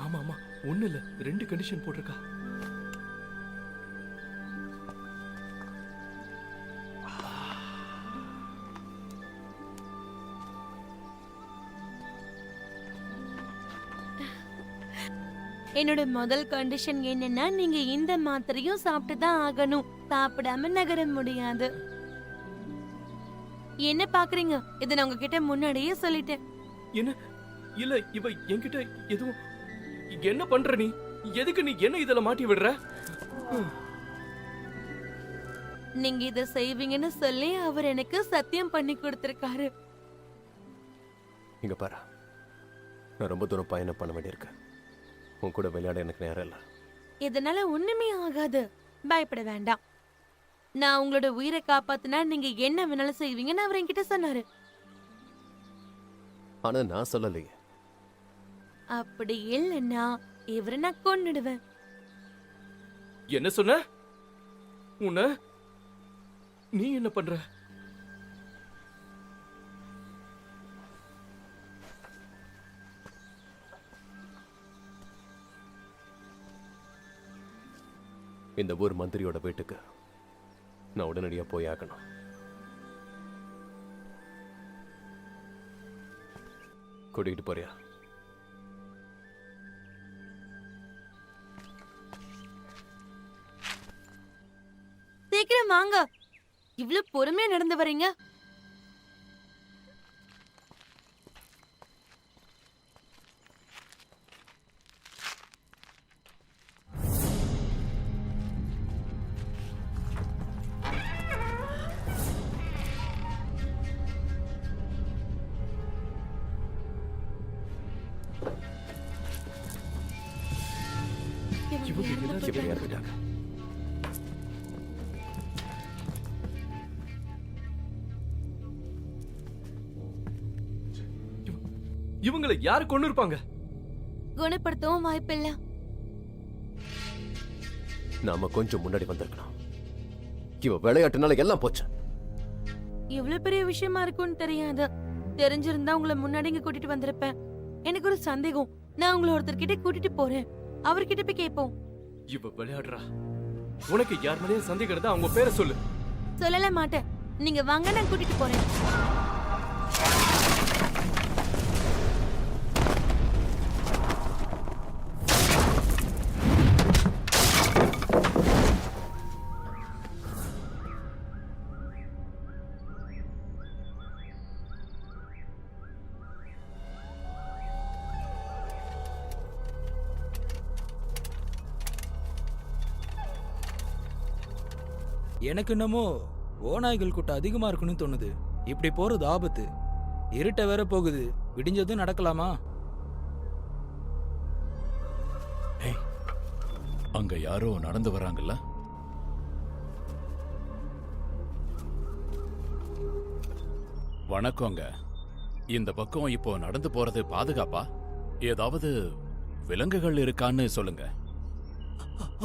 ஆமா ஆமா, ஒண்ணு இல்ல, 2 கண்டிஷன் போட்டிருக்கா. என்னோட முதல் கண்டிஷன் என்னன்னா, நீங்க இந்த மாத்திரையும் சாப்பிட்டு தான் ஆகணும். சாப்பிடாம நகர முடியாது. என்ன பாக்குறீங்க? இத நான் உங்ககிட்ட முன்னாடியே சொல்லிட்டேன். என்ன இல்ல இவ என்கிட்ட எதுவும் என்ன பண்ற நீ? எதுக்கு நீ என்ன இதுல மாட்டி விடுற? நீங்க இத செய்வீங்கன்னு சொல்லி அவர் எனக்கு சத்தியம் பண்ணி கொடுத்திருக்காரு. இங்க பாரு, நான் ரொம்ப தூரம் பயணம் பண்ண வேண்டியிருக்கு. உன் கூட விளையாட எனக்கு நேரம் இல்லை. இதனால ஒண்ணுமே ஆகாது, பயப்பட வேண்டாம். நான் உங்களோட உயிரை காப்பாத்தினா நீங்க என்ன வேணாலும் செய்வீங்கன்னு அவர் என்கிட்ட சொன்னாரு. ஆனா நான் சொல்லலையே. அப்படி இல்லைன்னா இவரை நான் கொன்னுடுவேன். என்ன சொன்ன? உன்ன நீ என்ன பண்ற? இந்த ஊர் மந்திரியோட வீட்டுக்கு நான் உடனடியா போய் ஆகணும். கூட்டிகிட்டு போறியா? சீக்கிரம் வாங்க. இவ்ளோ பொறுமையா நடந்து வரீங்க. இவங்க எல்லாரும் இவங்க இறந்துட்டாங்க. இவங்களை யாரு கொண்டு இருப்பாங்க? குணப்படுத்தவும் வாய்ப்பில்லை. நாம கொஞ்சம் முன்னாடி வந்திருக்கணும். இவ விளையாட்டுனால எல்லாம் போச்சு. இவ்ளோ பெரிய விஷயமா இருக்கும்னு தெரியாது. தெரிஞ்சிருந்தா உங்களை முன்னாடி இங்க கூட்டிட்டு வந்திருப்பேன். எனக்கு ஒரு சந்தேகம். நான் உங்களை ஒருத்தர்கிட்ட கூட்டிட்டு போறேன். அவர்கிட்ட போய் கேட்போம். இவ விளையாடுறா. உனக்கு யார் மேலேயும் சந்தேகம் இருந்தா அவங்க பேரை சொல்லு. சொல்லல மாட்டேன். நீங்க வாங்க, நான் கூட்டிட்டு போறேன். எனக்கு என்னமோ ஓநாய்கள் கூட்டம் அதிகமா இருக்குன்னு தோணுது. இப்படி போறது ஆபத்து. இருட்ட வேற போகுது. விடிஞ்சதும் நடக்கலாமா? அங்க யாரோ நடந்து வராங்கல்ல? வணக்கங்க. இந்த பக்கம் இப்போ நடந்து போறது பாதுகாப்பா? ஏதாவது விலங்குகள் இருக்கான்னு சொல்லுங்க.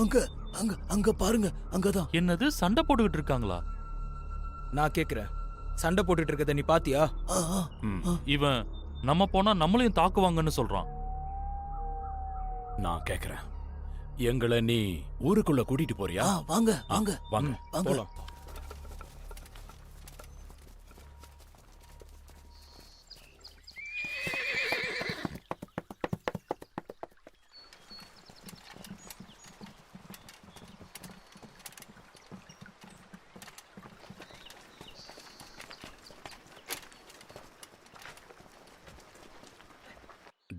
அங்க அங்க அங்க பாருங்க, அங்கதான். என்னது சண்டை போட்டுக்கிட்டு இருக்காங்களா? நான் கேக்குறேன், சண்டை போட்டுட்டு இருக்கத நீ பாத்தியா? இவன் நம்ம போனா நம்மளையும் தாக்குவாங்கன்னு சொல்றான். நான் கேக்குறேன், எங்களை நீ ஊருக்குள்ள கூட்டிட்டு போறியா? வாங்க வாங்க வாங்க போலாம்.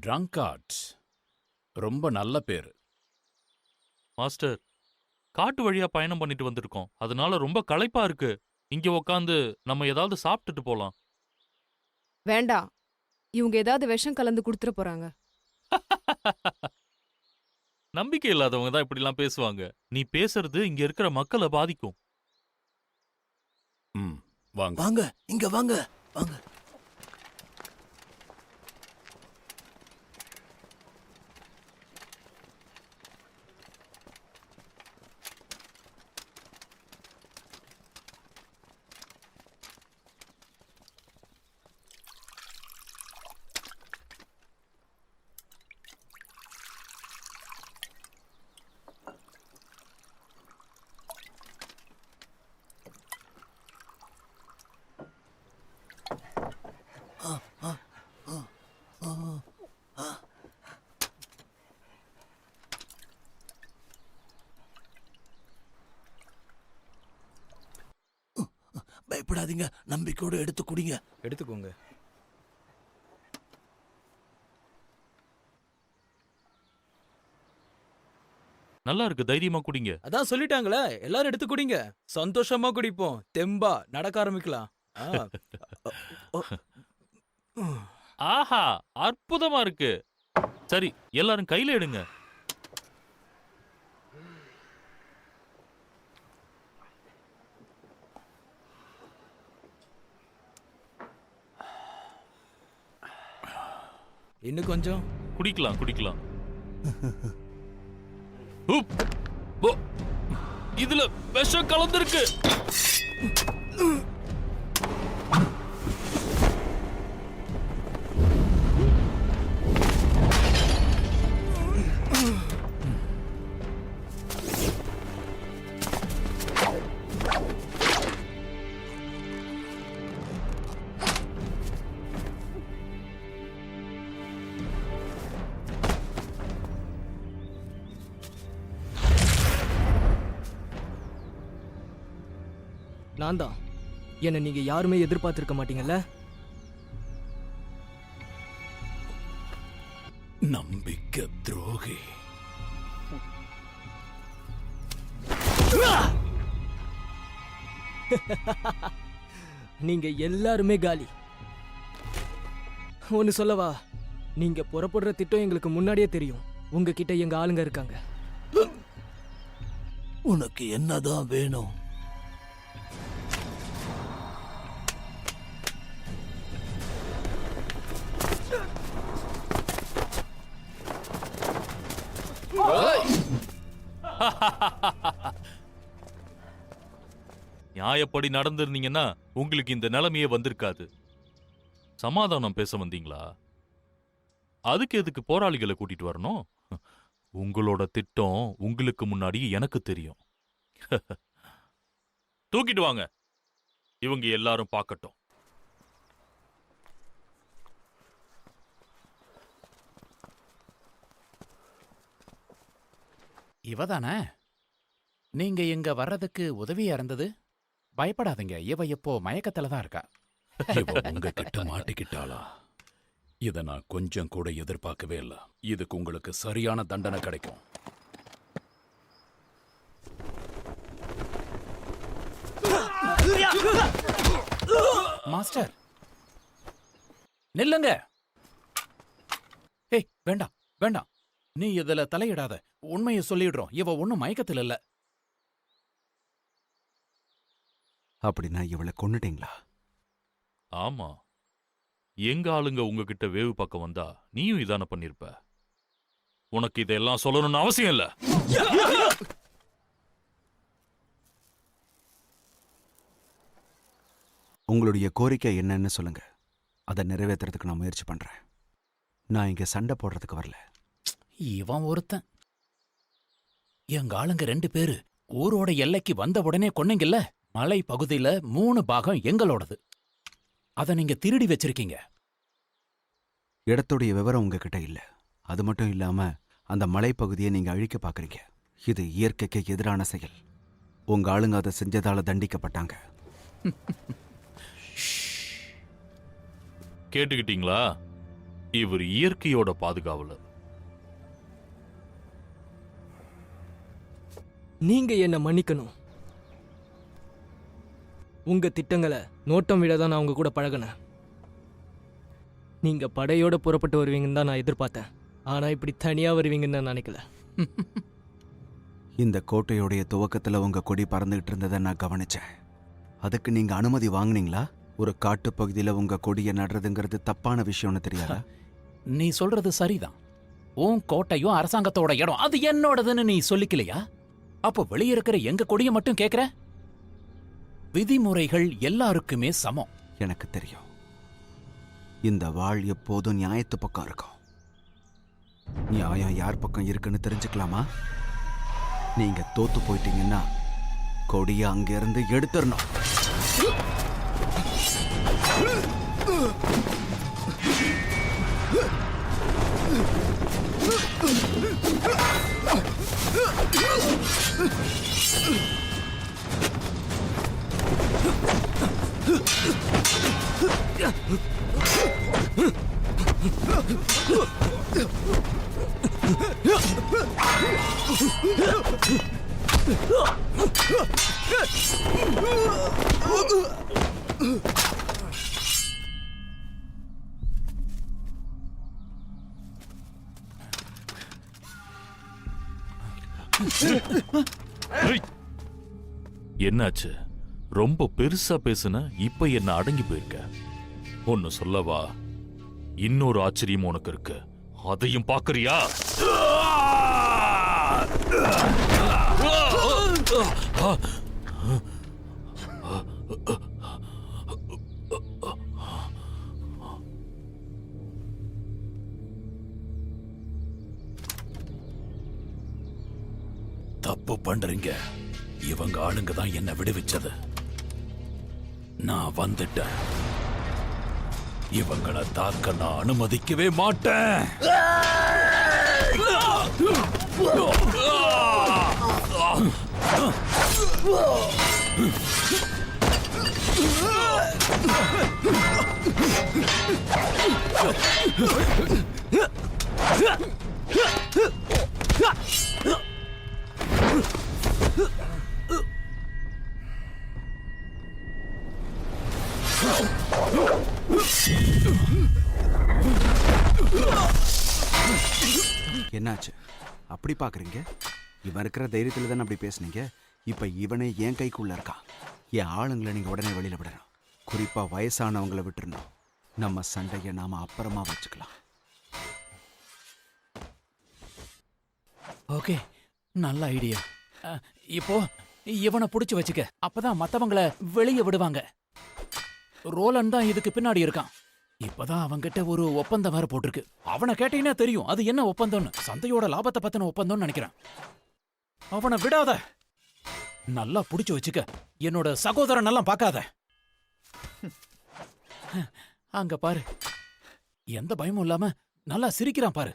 ட்ரங்கார்ட், ரொம்ப நல்ல பேரு. மாஸ்டர், காட்டு வழியா பயணம் பண்ணிட்டு வந்திருக்கோம். அதனால ரொம்ப களைப்பா இருக்கு. இங்க உக்காந்து நம்ம ஏதாவது சாப்பிட்டுட்டு போலாம். வேண்டாம், இவங்க ஏதாவது விஷம் கலந்து கொடுத்துட போறாங்க. நம்பிக்கை இல்லாதவங்க தான் இப்படிலாம் பேசுவாங்க. நீ பேசுறது இங்க இருக்கிற மக்களை பாதிக்கும். வாங்க வாங்க, இங்க வாங்க வாங்க. பயப்படாதீங்க, நம்பிக்கையோட எடுத்து குடிங்க. எடுத்துக்கோங்க. நல்லா இருக்கு, தைரியமா குடிங்க. அதான் சொல்லிட்டாங்களே, எல்லாரும் எடுத்து குடிங்க. சந்தோஷமா குடிப்போம், தெம்பா நடக்க ஆரம்பிக்கலாம். ஆ. ஆஹா, அற்புதமா இருக்கு. சரி, எல்லாரும் கையில எடுங்க. இன்னும் கொஞ்சம். குடிக்கலாம் குடிக்கலாம். உப். ஓ, இதுல விஷம் கலந்திருக்கு. நான் தான். என்னை நீங்க யாருமே எதிர்பார்த்திருக்க மாட்டீங்கல்ல? நம்பிக்கை துரோகி. நீங்க எல்லாருமே காலி. ஒன்னு சொல்லவா? நீங்க புறப்படுற திட்டம் எங்களுக்கு முன்னாடியே தெரியும். உங்ககிட்ட எங்க ஆளுங்க இருக்காங்க. உனக்கு என்னதான் வேணும்? நியாயப்படி நடந்திருந்தீங்கன்னா உங்களுக்கு இந்த நிலைமையே வந்திருக்காது. சமாதானம் பேச வந்தீங்களா? அதுக்கு எதுக்கு போராளிகளை கூட்டிட்டு வரணும்? உங்களோட திட்டம் உங்களுக்கு முன்னாடி எனக்கு தெரியும். தூக்கிட்டு வாங்க, இவங்க எல்லாரும் பார்க்கட்டும். இவதானே நீங்க இங்க வர்றதுக்கு உதவியா இருந்தது? பயப்படாதீங்க, இவ இப்போ மயக்கத்துல தான் இருக்கா. இவ உங்ககிட்ட மாட்டிக்கிட்டாளா? இத நான் கொஞ்சம் கூட எதிர்பார்க்கவே இல்ல. இதுக்கு உங்களுக்கு சரியான தண்டனை கிடைக்கும். மாஸ்டர் நில்லுங்க. ஏய் வேண்டாம் வேண்டாம், நீ இதுல தலையிடாத. உண்மையை சொல்லிடுறோம், இவ ஒண்ணும் மயக்கத்துல இல்ல. அப்படின்னா இவளை கொன்னுட்டீங்களா? ஆமா, எங்க ஆளுங்க உங்ககிட்ட வேவு பக்கம் வந்தா நீயும் இதான பண்ணிருப்ப. உனக்கு இதெல்லாம் சொல்லணும்னு அவசியம் இல்ல. உங்களுடைய கோரிக்கை என்னன்னு சொல்லுங்க. அதை நிறைவேற்றுறதுக்கு நான் முயற்சி பண்றேன். நான் இங்க சண்டை போடுறதுக்கு வரல. இவன் ஒருத்தன். எங்க ஆளுங்க 2 பேரு ஊரோட எல்லைக்கு வந்த உடனே கொன்னீங்கல்ல, மலை பகுதியில 3 பாகம் எங்களோடது. அத நீங்க திருடி வச்சிருக்கீங்க. இடத்துடைய விவரம் உங்ககிட்ட இல்ல. அது மட்டும் இல்லாம அந்த மலைப்பகுதியை நீங்க அழிக்க பாக்குறீங்க. இது இயற்கைக்கு எதிரான செயல். உங்க ஆளுங்க அதை செஞ்சதால தண்டிக்கப்பட்டாங்க. கேட்டுக்கிட்டீங்களா? இவர் இயற்கையோட பாதுகாவலர். நீங்க என்ன மன்னிக்கணும். உங்க திட்டங்களை நோட்டம் விட தான் நான் உங்க கூட பழகினேன். நீங்க படையோட புறப்பட்டு வருவீங்கன்னு தான் நான் எதிர்பார்த்தேன். ஆனா இப்படி தனியா வருவீங்கன்னு நான் நினைக்கல. இந்த கோட்டையுடைய துவக்கத்துல உங்க கொடி பறந்துகிட்டு இருந்ததை நான் கவனிச்சேன். அதுக்கு நீங்க அனுமதி வாங்குனீங்களா? ஒரு காட்டு பகுதியில உங்க கொடியை நடுறதுங்கிறது தப்பான விஷயம்னு தெரியாதா? நீ சொல்றது சரிதான். உன் கோட்டையும் அரசாங்கத்தோட இடம், அது என்னோடதுன்னு நீ சொல்லிக்கலையா? அப்போ வெளியே இருக்கிற எங்க கொடியை மட்டும் கேக்குற? விதிமுறைகள் எல்லாருக்குமே சமம். எனக்கு தெரியும். இந்த வாழ் எப்போதும் நியாயத்து பக்கம் இருக்கும். நியாயம் யார் பக்கம் இருக்குன்னு தெரிஞ்சுக்கலாமா? நீங்க தோத்து போயிட்டீங்கன்னா கொடியை அங்கிருந்து எடுத்துடணும். என்னாச்சு? ரொம்ப பெருசா பேசுன, இப்ப என்ன அடங்கி போயிருக்க. ஒன்னு சொல்லவா? இன்னொரு ஆச்சரியம் உனக்கு இருக்கு, அதையும் பாக்குறியா? தப்பு பண்றீங்க. இவங்க ஆளுங்க தான் என்ன விடுவிச்சது. நான் வந்துட்டேன். இவங்களை தாக்க நான் அனுமதிக்கவே மாட்டேன். என்னாச்சு அப்படி பாக்குறீங்க? இவன் இருக்கிற தைரியத்துல தானே அப்படி பேசுனீங்க. இப்ப இவனே என் கைக்குள்ள இருக்கான். என் ஆளுங்களை நீங்க உடனே வெளியில விடணும். குறிப்பா வயசானவங்களை விட்டுருணும். நம்ம சண்டையை நாம அப்புறமா வச்சுக்கலாம். ஓகே, நல்ல ஐடியா. இப்போ இவனை புடிச்சு வச்சுக்க, அப்பதான் மத்தவங்கள வெளியே விடுவாங்க. ரோலன் தான் இதுக்கு பின்னாடி இருக்கான். இப்பதான் அவன்கிட்ட ஒரு ஒப்பந்தம் வேற போட்டிருக்கு. அவனை கேட்டீங்கன்னா தெரியும் அது என்ன ஒப்பந்தம்னு. சந்தையோட லாபத்தை பத்தின ஒப்பந்தம்னு நினைக்கிறேன். அவனை விடாத, நல்லா புடிச்சு வச்சுக்க. என்னோட சகோதரன் எல்லாம் பார்க்காத. அங்க பாரு, எந்த பயமும் இல்லாம நல்லா சிரிக்கிறான் பாரு.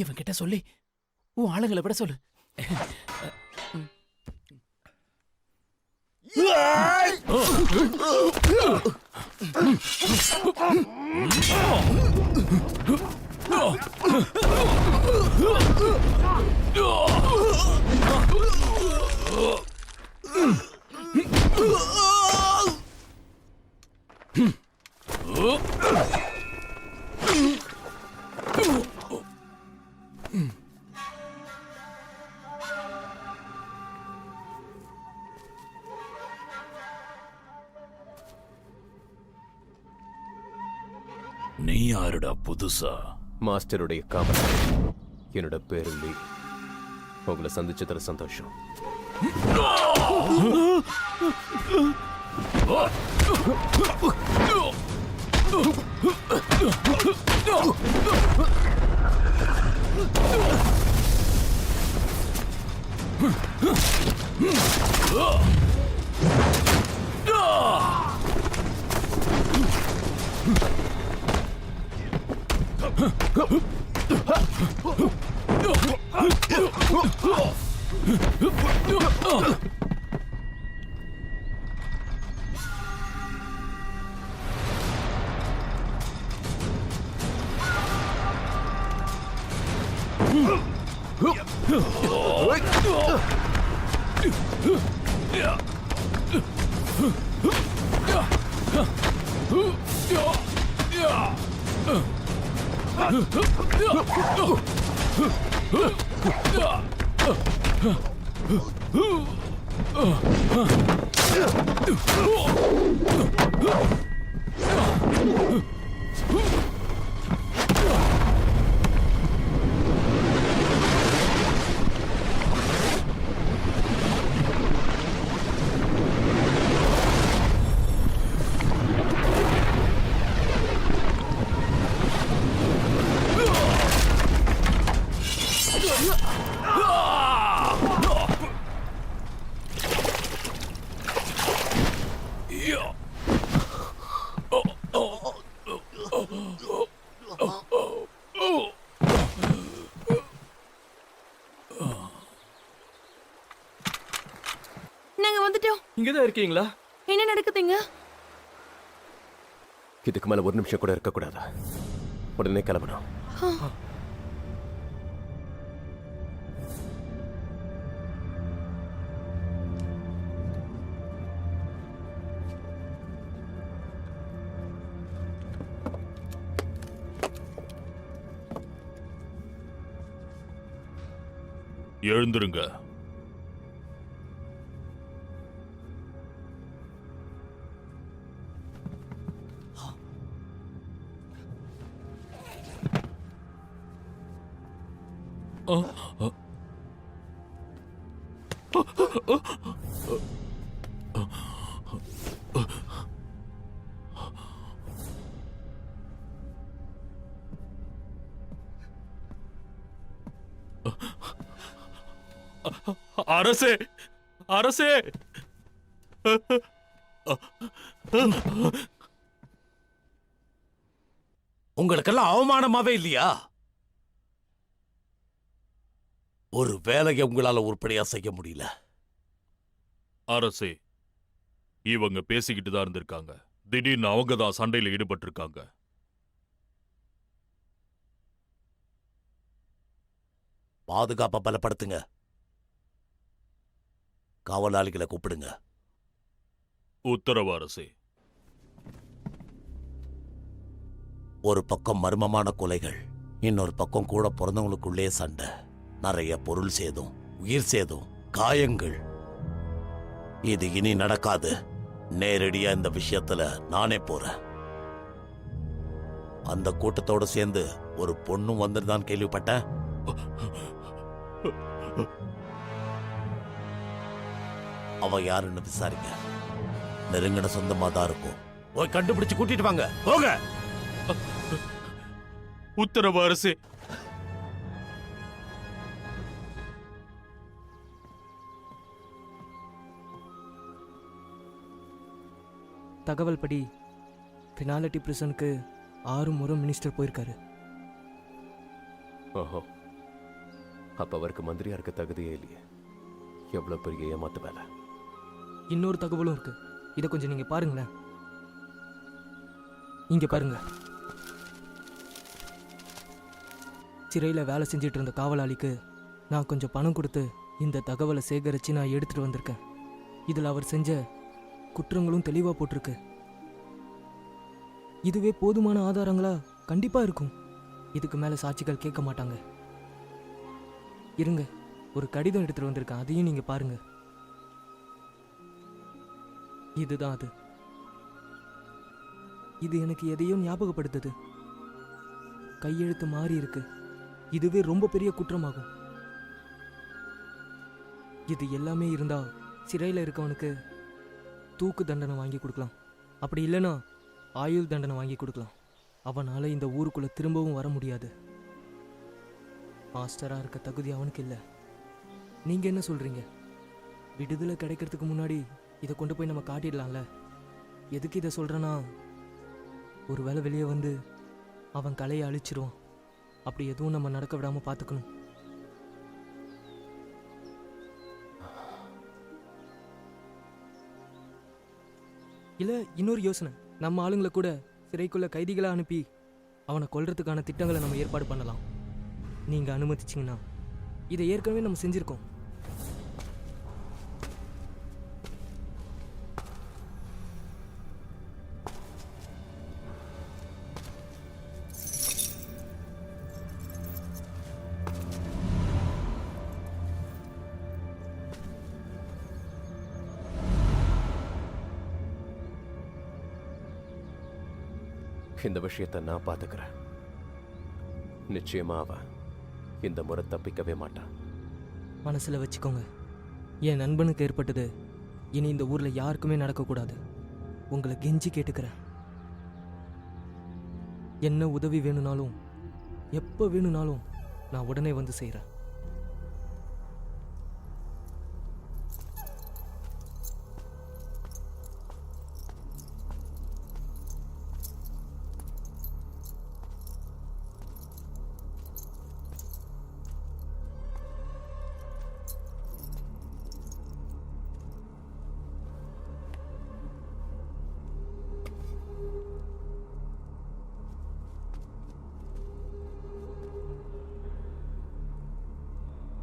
இவன் கிட்ட சொல்லி உன் ஆளுங்களை விட சொல்லு. நீ யாருடா புதுசா? மாஸ்டருடைய காவலர். என்னோட பேரு லீ. உங்களை சந்திச்சதுல சந்தோஷம். நாங்க வந்துட்டோம். இங்கதான் இருக்கீங்களா? என்ன நடக்குதுங்க? இதுக்கு மேல ஒரு நிமிஷம் கூட இருக்கக்கூடாது. உடனே கிளம்பணும். எழுந்துருங்க. அரசே, அரசே! உங்களுக்கெல்லாம் அவமானமாவே இல்லையா? ஒரு வேலையை உங்களால உருப்படியா செய்ய முடியல. அரசே, இவங்க பேசிக்கிட்டு தான் இருந்திருக்காங்க. திடீர்னு அவங்க தான் சண்டையில ஈடுபட்டிருக்காங்க. பாதுகாப்பை பலப்படுத்துங்க. காவலாளிகளை கூப்பிடுங்க. உத்தரவு அரசே. ஒரு பக்கம் மர்மமான கொலைகள், இன்னொரு பக்கம் கூட பிறந்தவங்களுக்குள்ளே சண்டை, நிறைய பொருள் சேதம், உயிர் சேதம், காயங்கள். இது இனி நடக்காது. நேரடியா இந்த விஷயத்துல நானே போறேன். அந்த கூட்டத்தோட சேர்ந்து ஒரு பொண்ணும் வந்துருதான் கேள்விப்பட்டேன். அவ யாருன்னு விசாரிங்க. நெருங்கின சொந்தமா தான் இருக்கும். போய் கண்டுபிடிச்சு கூட்டிட்டு வாங்க. போங்க. உத்தரவு அரசே. தகவல் படி பெனாலிட்டி பிரிசனுக்கு 6 முறை மினிஸ்டர் போயிருக்காரு. ஓஹோ, அப்ப அவருக்கு மந்திரியா இருக்க தகுதியே இல்லையே. எவ்வளவு பெரிய ஏமாத்து வேலை. இன்னொரு தகவலும் இருக்கு. இதை கொஞ்சம் நீங்க பாருங்களேன். இங்க பாருங்க. சிறையில வேலை செஞ்சிட்டு இருந்த காவலாளிக்கு நான் கொஞ்சம் பணம் கொடுத்து இந்த தகவலை சேகரிச்சு நான் எடுத்துட்டு வந்திருக்கேன். இதுல அவர் செஞ்ச குற்றங்களும் தெளிவா போட்டிருக்கு. இதுவே போதுமான ஆதாரங்களா கண்டிப்பா இருக்கும். இதுக்கு மேல சாட்சிகள் கேட்க மாட்டாங்க. இருங்க, ஒரு கடிதம் எடுத்துட்டு வந்திருக்கேன், அதையும் நீங்க பாருங்க. இதுதான் அது. இது எனக்கு எதையோ ஞாபகப்படுத்துது. கையெழுத்து மாறி இருக்கு. இதுவே ரொம்ப பெரிய குற்றமாகும். இது எல்லாமே இருந்தா சிறையில் இருக்கவனுக்கு தூக்கு தண்டனை வாங்கி கொடுக்கலாம். அப்படி இல்லைன்னா ஆயுள் தண்டனை வாங்கி கொடுக்கலாம். அவனால இந்த ஊருக்குள்ள திரும்பவும் வர முடியாது. மாஸ்டரா இருக்க தகுதி அவனுக்கு இல்லை. நீங்க என்ன சொல்றீங்க? விடுதலை கிடைக்கிறதுக்கு முன்னாடி இதை கொண்டு போய் நம்ம காட்டிடலாம்ல. எதுக்கு இதை சொல்றேன்னா, ஒருவேளை வெளியே வந்து அவன் கலையை அழிச்சிருவான். அப்படி எதுவும் நம்ம நடக்க விடாம பார்த்துக்கணும். இல்ல, இன்னொரு யோசனை. நம்ம ஆளுங்களை கூட சிறைக்குள்ள கைதிகளை அனுப்பி அவனை கொல்றதுக்கான திட்டங்களை நம்ம ஏற்பாடு பண்ணலாம். நீங்க அனுமதிச்சிங்கன்னா. இதை ஏற்கனவே நம்ம செஞ்சிருக்கோம். இந்த விஷயத்தை நான் பாத்துக்கிறேன். நிச்சயமா அவன் இந்த முறை தப்பிக்கவே மாட்டான். மனசுல வச்சுக்கோங்க. என் நண்பனுக்கு ஏற்பட்டது இனி இந்த ஊர்ல யாருக்குமே நடக்கக்கூடாது. உங்களை கெஞ்சி கேட்டுக்கிறேன். என்ன உதவி வேணும்னாலும் எப்ப வேணும்னாலும் நான் உடனே வந்து செய்கிறேன்.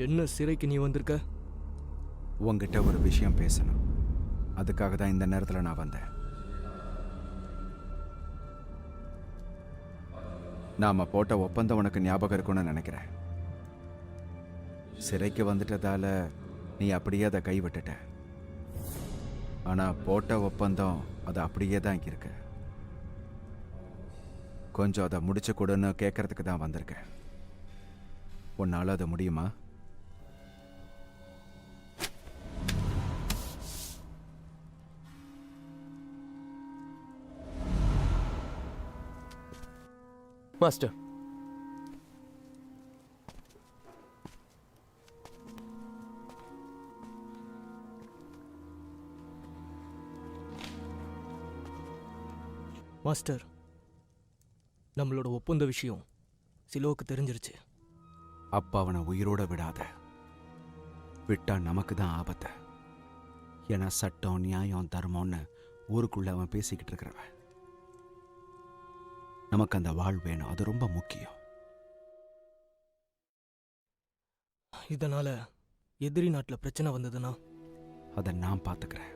என்ன சிறைக்கு நீ வந்திருக்க? உங்ககிட்ட ஒரு விஷயம் பேசணும். அதுக்காக தான் இந்த நேரத்தில் நான் வந்தேன். நாம போட்ட ஒப்பந்தம் உனக்கு ஞாபகம் இருக்கும்னு நினைக்கிறேன். சிறைக்கு வந்துட்டதால நீ அப்படியே அதை கைவிட்டுட்ட. ஆனா போட்ட ஒப்பந்தம் அது அப்படியே தான் இங்க இருக்கு. கொஞ்சம் அதை முடிச்சு கொடுன்னு கேட்கறதுக்கு தான் வந்திருக்கேன். உன்னால அது முடியுமா? மாஸ்டர், மாஸ்டர், நம்மளோட ஒப்பந்த விஷயம் சிலோவுக்கு தெரிஞ்சிருச்சு. அப்ப அவனை உயிரோட விடாத. விட்டா நமக்கு தான் ஆபத்து. ஏன்னா சட்டம், நியாயம், தர்மம்னு ஊருக்குள்ள அவன் பேசிக்கிட்டு இருக்கிறவன். நமக்கு அந்த வாழ் வேணும், அது ரொம்ப முக்கியம். இதனால எதிரி நாட்டுல பிரச்சனை வந்ததுன்னா அதை நான் பார்த்துக்கிறேன்.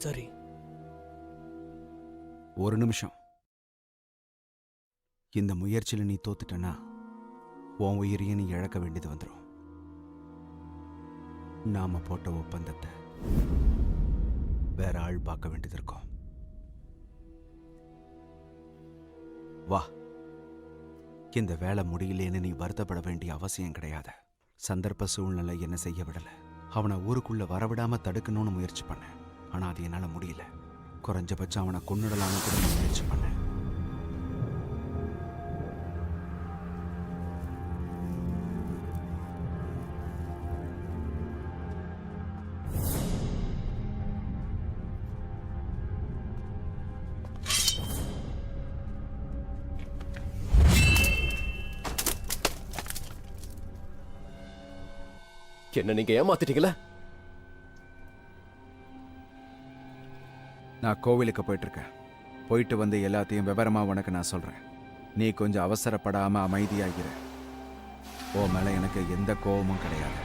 சரி. ஒரு நிமிஷம். இந்த முயற்சியில நீ தோத்துட்டனா உன் உயிரையும் நீ இழக்க வேண்டியது வந்துடும். நாம போட்ட ஒப்பந்தத்தை வேற ஆள் பார்க்க வேண்டியது இருக்கும். வா. இந்த வேலை முடியலேன்னு நீ வருத்தப்பட வேண்டிய அவசியம் கிடையாது. சந்தர்ப்ப சூழ்நிலை என்ன செய்ய விடல. அவனை ஊருக்குள்ள வரவிடாம தடுக்கணும்னு முயற்சி பண்ணேன். ஆனா அது என்னால முடியல. குறைஞ்சபட்சம் அவனை கொன்னுடலான்னு கூட முயற்சி பண்ணேன். என்ன நீங்க ஏமாத்திட்டீங்களா? நான் கோவிலுக்கு போயிட்டு இருக்கேன். போயிட்டு வந்து எல்லாத்தையும் விவரமா உனக்கு நான் சொல்றேன். நீ கொஞ்சம் அவசரப்படாம அமைதியாகிற. ஓ மேல எனக்கு எந்த கோபமும் கிடையாது.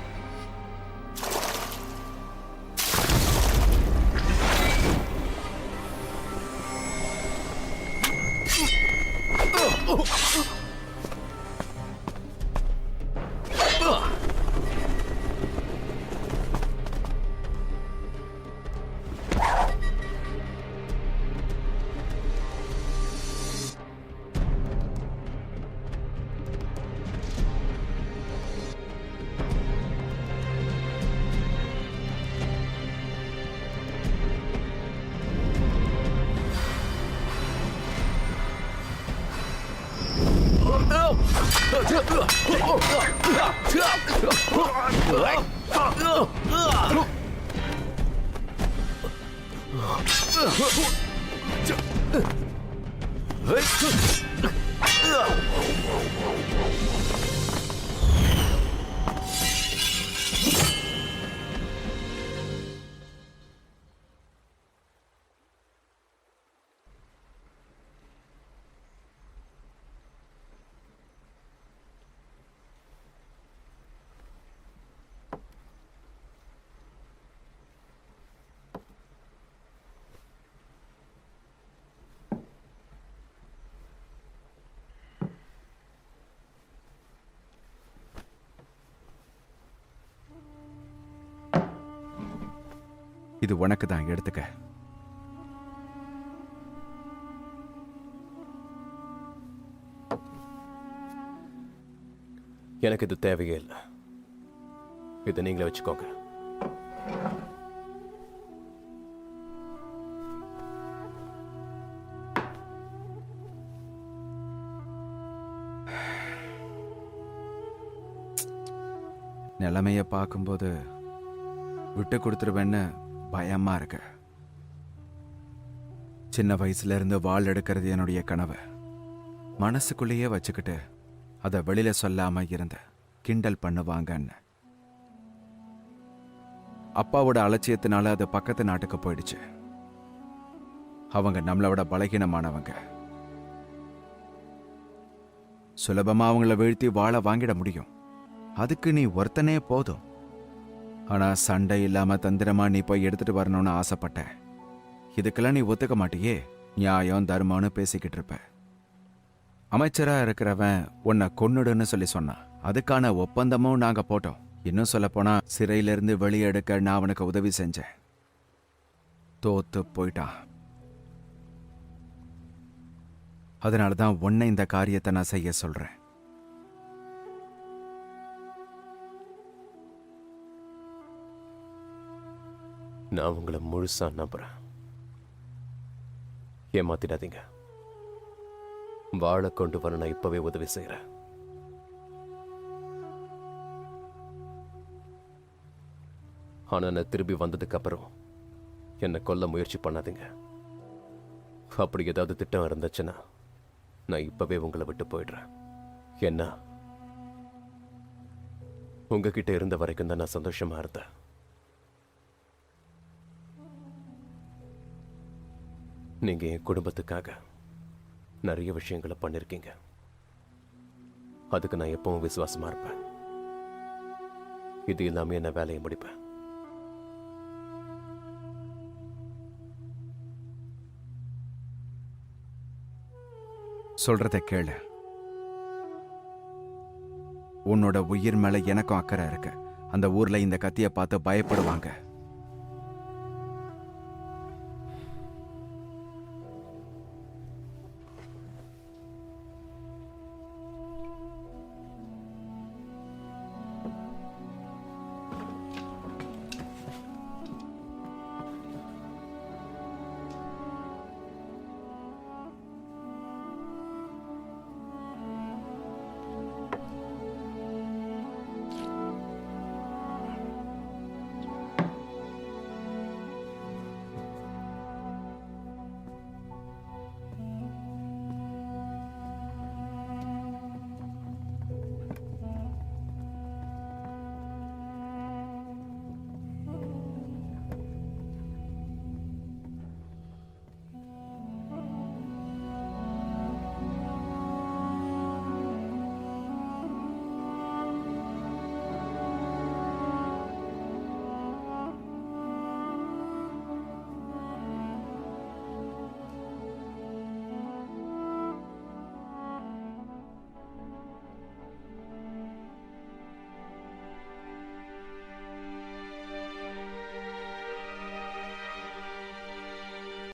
இது உனக்கு தான், எடுத்துக்க. எனக்கு இது தேவையே இல்லை. இதை நீங்களே வச்சுக்கோங்க. நிலைமைய பார்க்கும்போது விட்டு கொடுத்துருவேன்னு பயமா இருக்கு. சின்ன வயசுல இருந்து வாள் எடுக்கிறது என்னுடைய கனவு. மனசுக்குள்ளேயே வச்சுக்கிட்டு அதை வெளியில சொல்லாம இருந்த கிண்டல் பண்ணுவாங்கன்னு. அப்பாவோட அலட்சியத்தினால அது பக்கத்து நாட்டுக்கு போயிடுச்சு. அவங்க நம்மளோட பலகீனமானவங்க. சுலபமா அவங்கள வீழ்த்தி வாழ வாங்கிட முடியும். அதுக்கு நீ ஒருத்தனே போதும். ஆனா சண்டை இல்லாம தந்திரமா நீ போய் எடுத்துட்டு வரணும்னு ஆசைப்பட்ட. இதுக்கெல்லாம் நீ ஒத்துக்க மாட்டியே. நியாயம் தர்மம்னு பேசிக்கிட்டு இருப்ப. அமைச்சரா இருக்கிறவன் உன்னை கொன்னுடுன்னு சொல்லி சொன்னான். அதுக்கான ஒப்பந்தமும் நாங்க போட்டோம். இன்னும் சொல்லப்போனா சிறையிலிருந்து வெளியே எடுக்க நான் அவனுக்கு உதவி செஞ்சேன். தோத்து போயிட்டான். அதனாலதான் உன்னை இந்த காரியத்தை நான் செய்ய சொல்றேன். நான் உங்களை முழுசா நம்புறேன். ஏமாத்திடாதீங்க. வாழை கொண்டு வர நான் இப்பவே உதவி செய்யறேன். ஆனா நான் திரும்பி வந்ததுக்கு அப்புறம் என்னை கொல்ல முயற்சி பண்ணாதீங்க. அப்படி ஏதாவது திட்டம் இருந்துச்சுன்னா நான் இப்பவே உங்களை விட்டு போயிடுறேன். என்ன உங்ககிட்ட இருந்த வரைக்கும் தான் நான் சந்தோஷமா இருந்தேன். நீங்க என் குடும்பத்துக்காக நிறைய விஷயங்களை பண்ணிருக்கீங்க. அதுக்கு நான் எப்பவும் விசுவாசமா இருப்பேன். இது இல்லாம என்ன வேலையை முடிப்பேன். சொல்றத கேளு. உன்னோட உயிர் மேல எனக்கும் அக்கறை இருக்கு. அந்த ஊர்ல இந்த கத்திய பார்த்து பயப்படுவாங்க.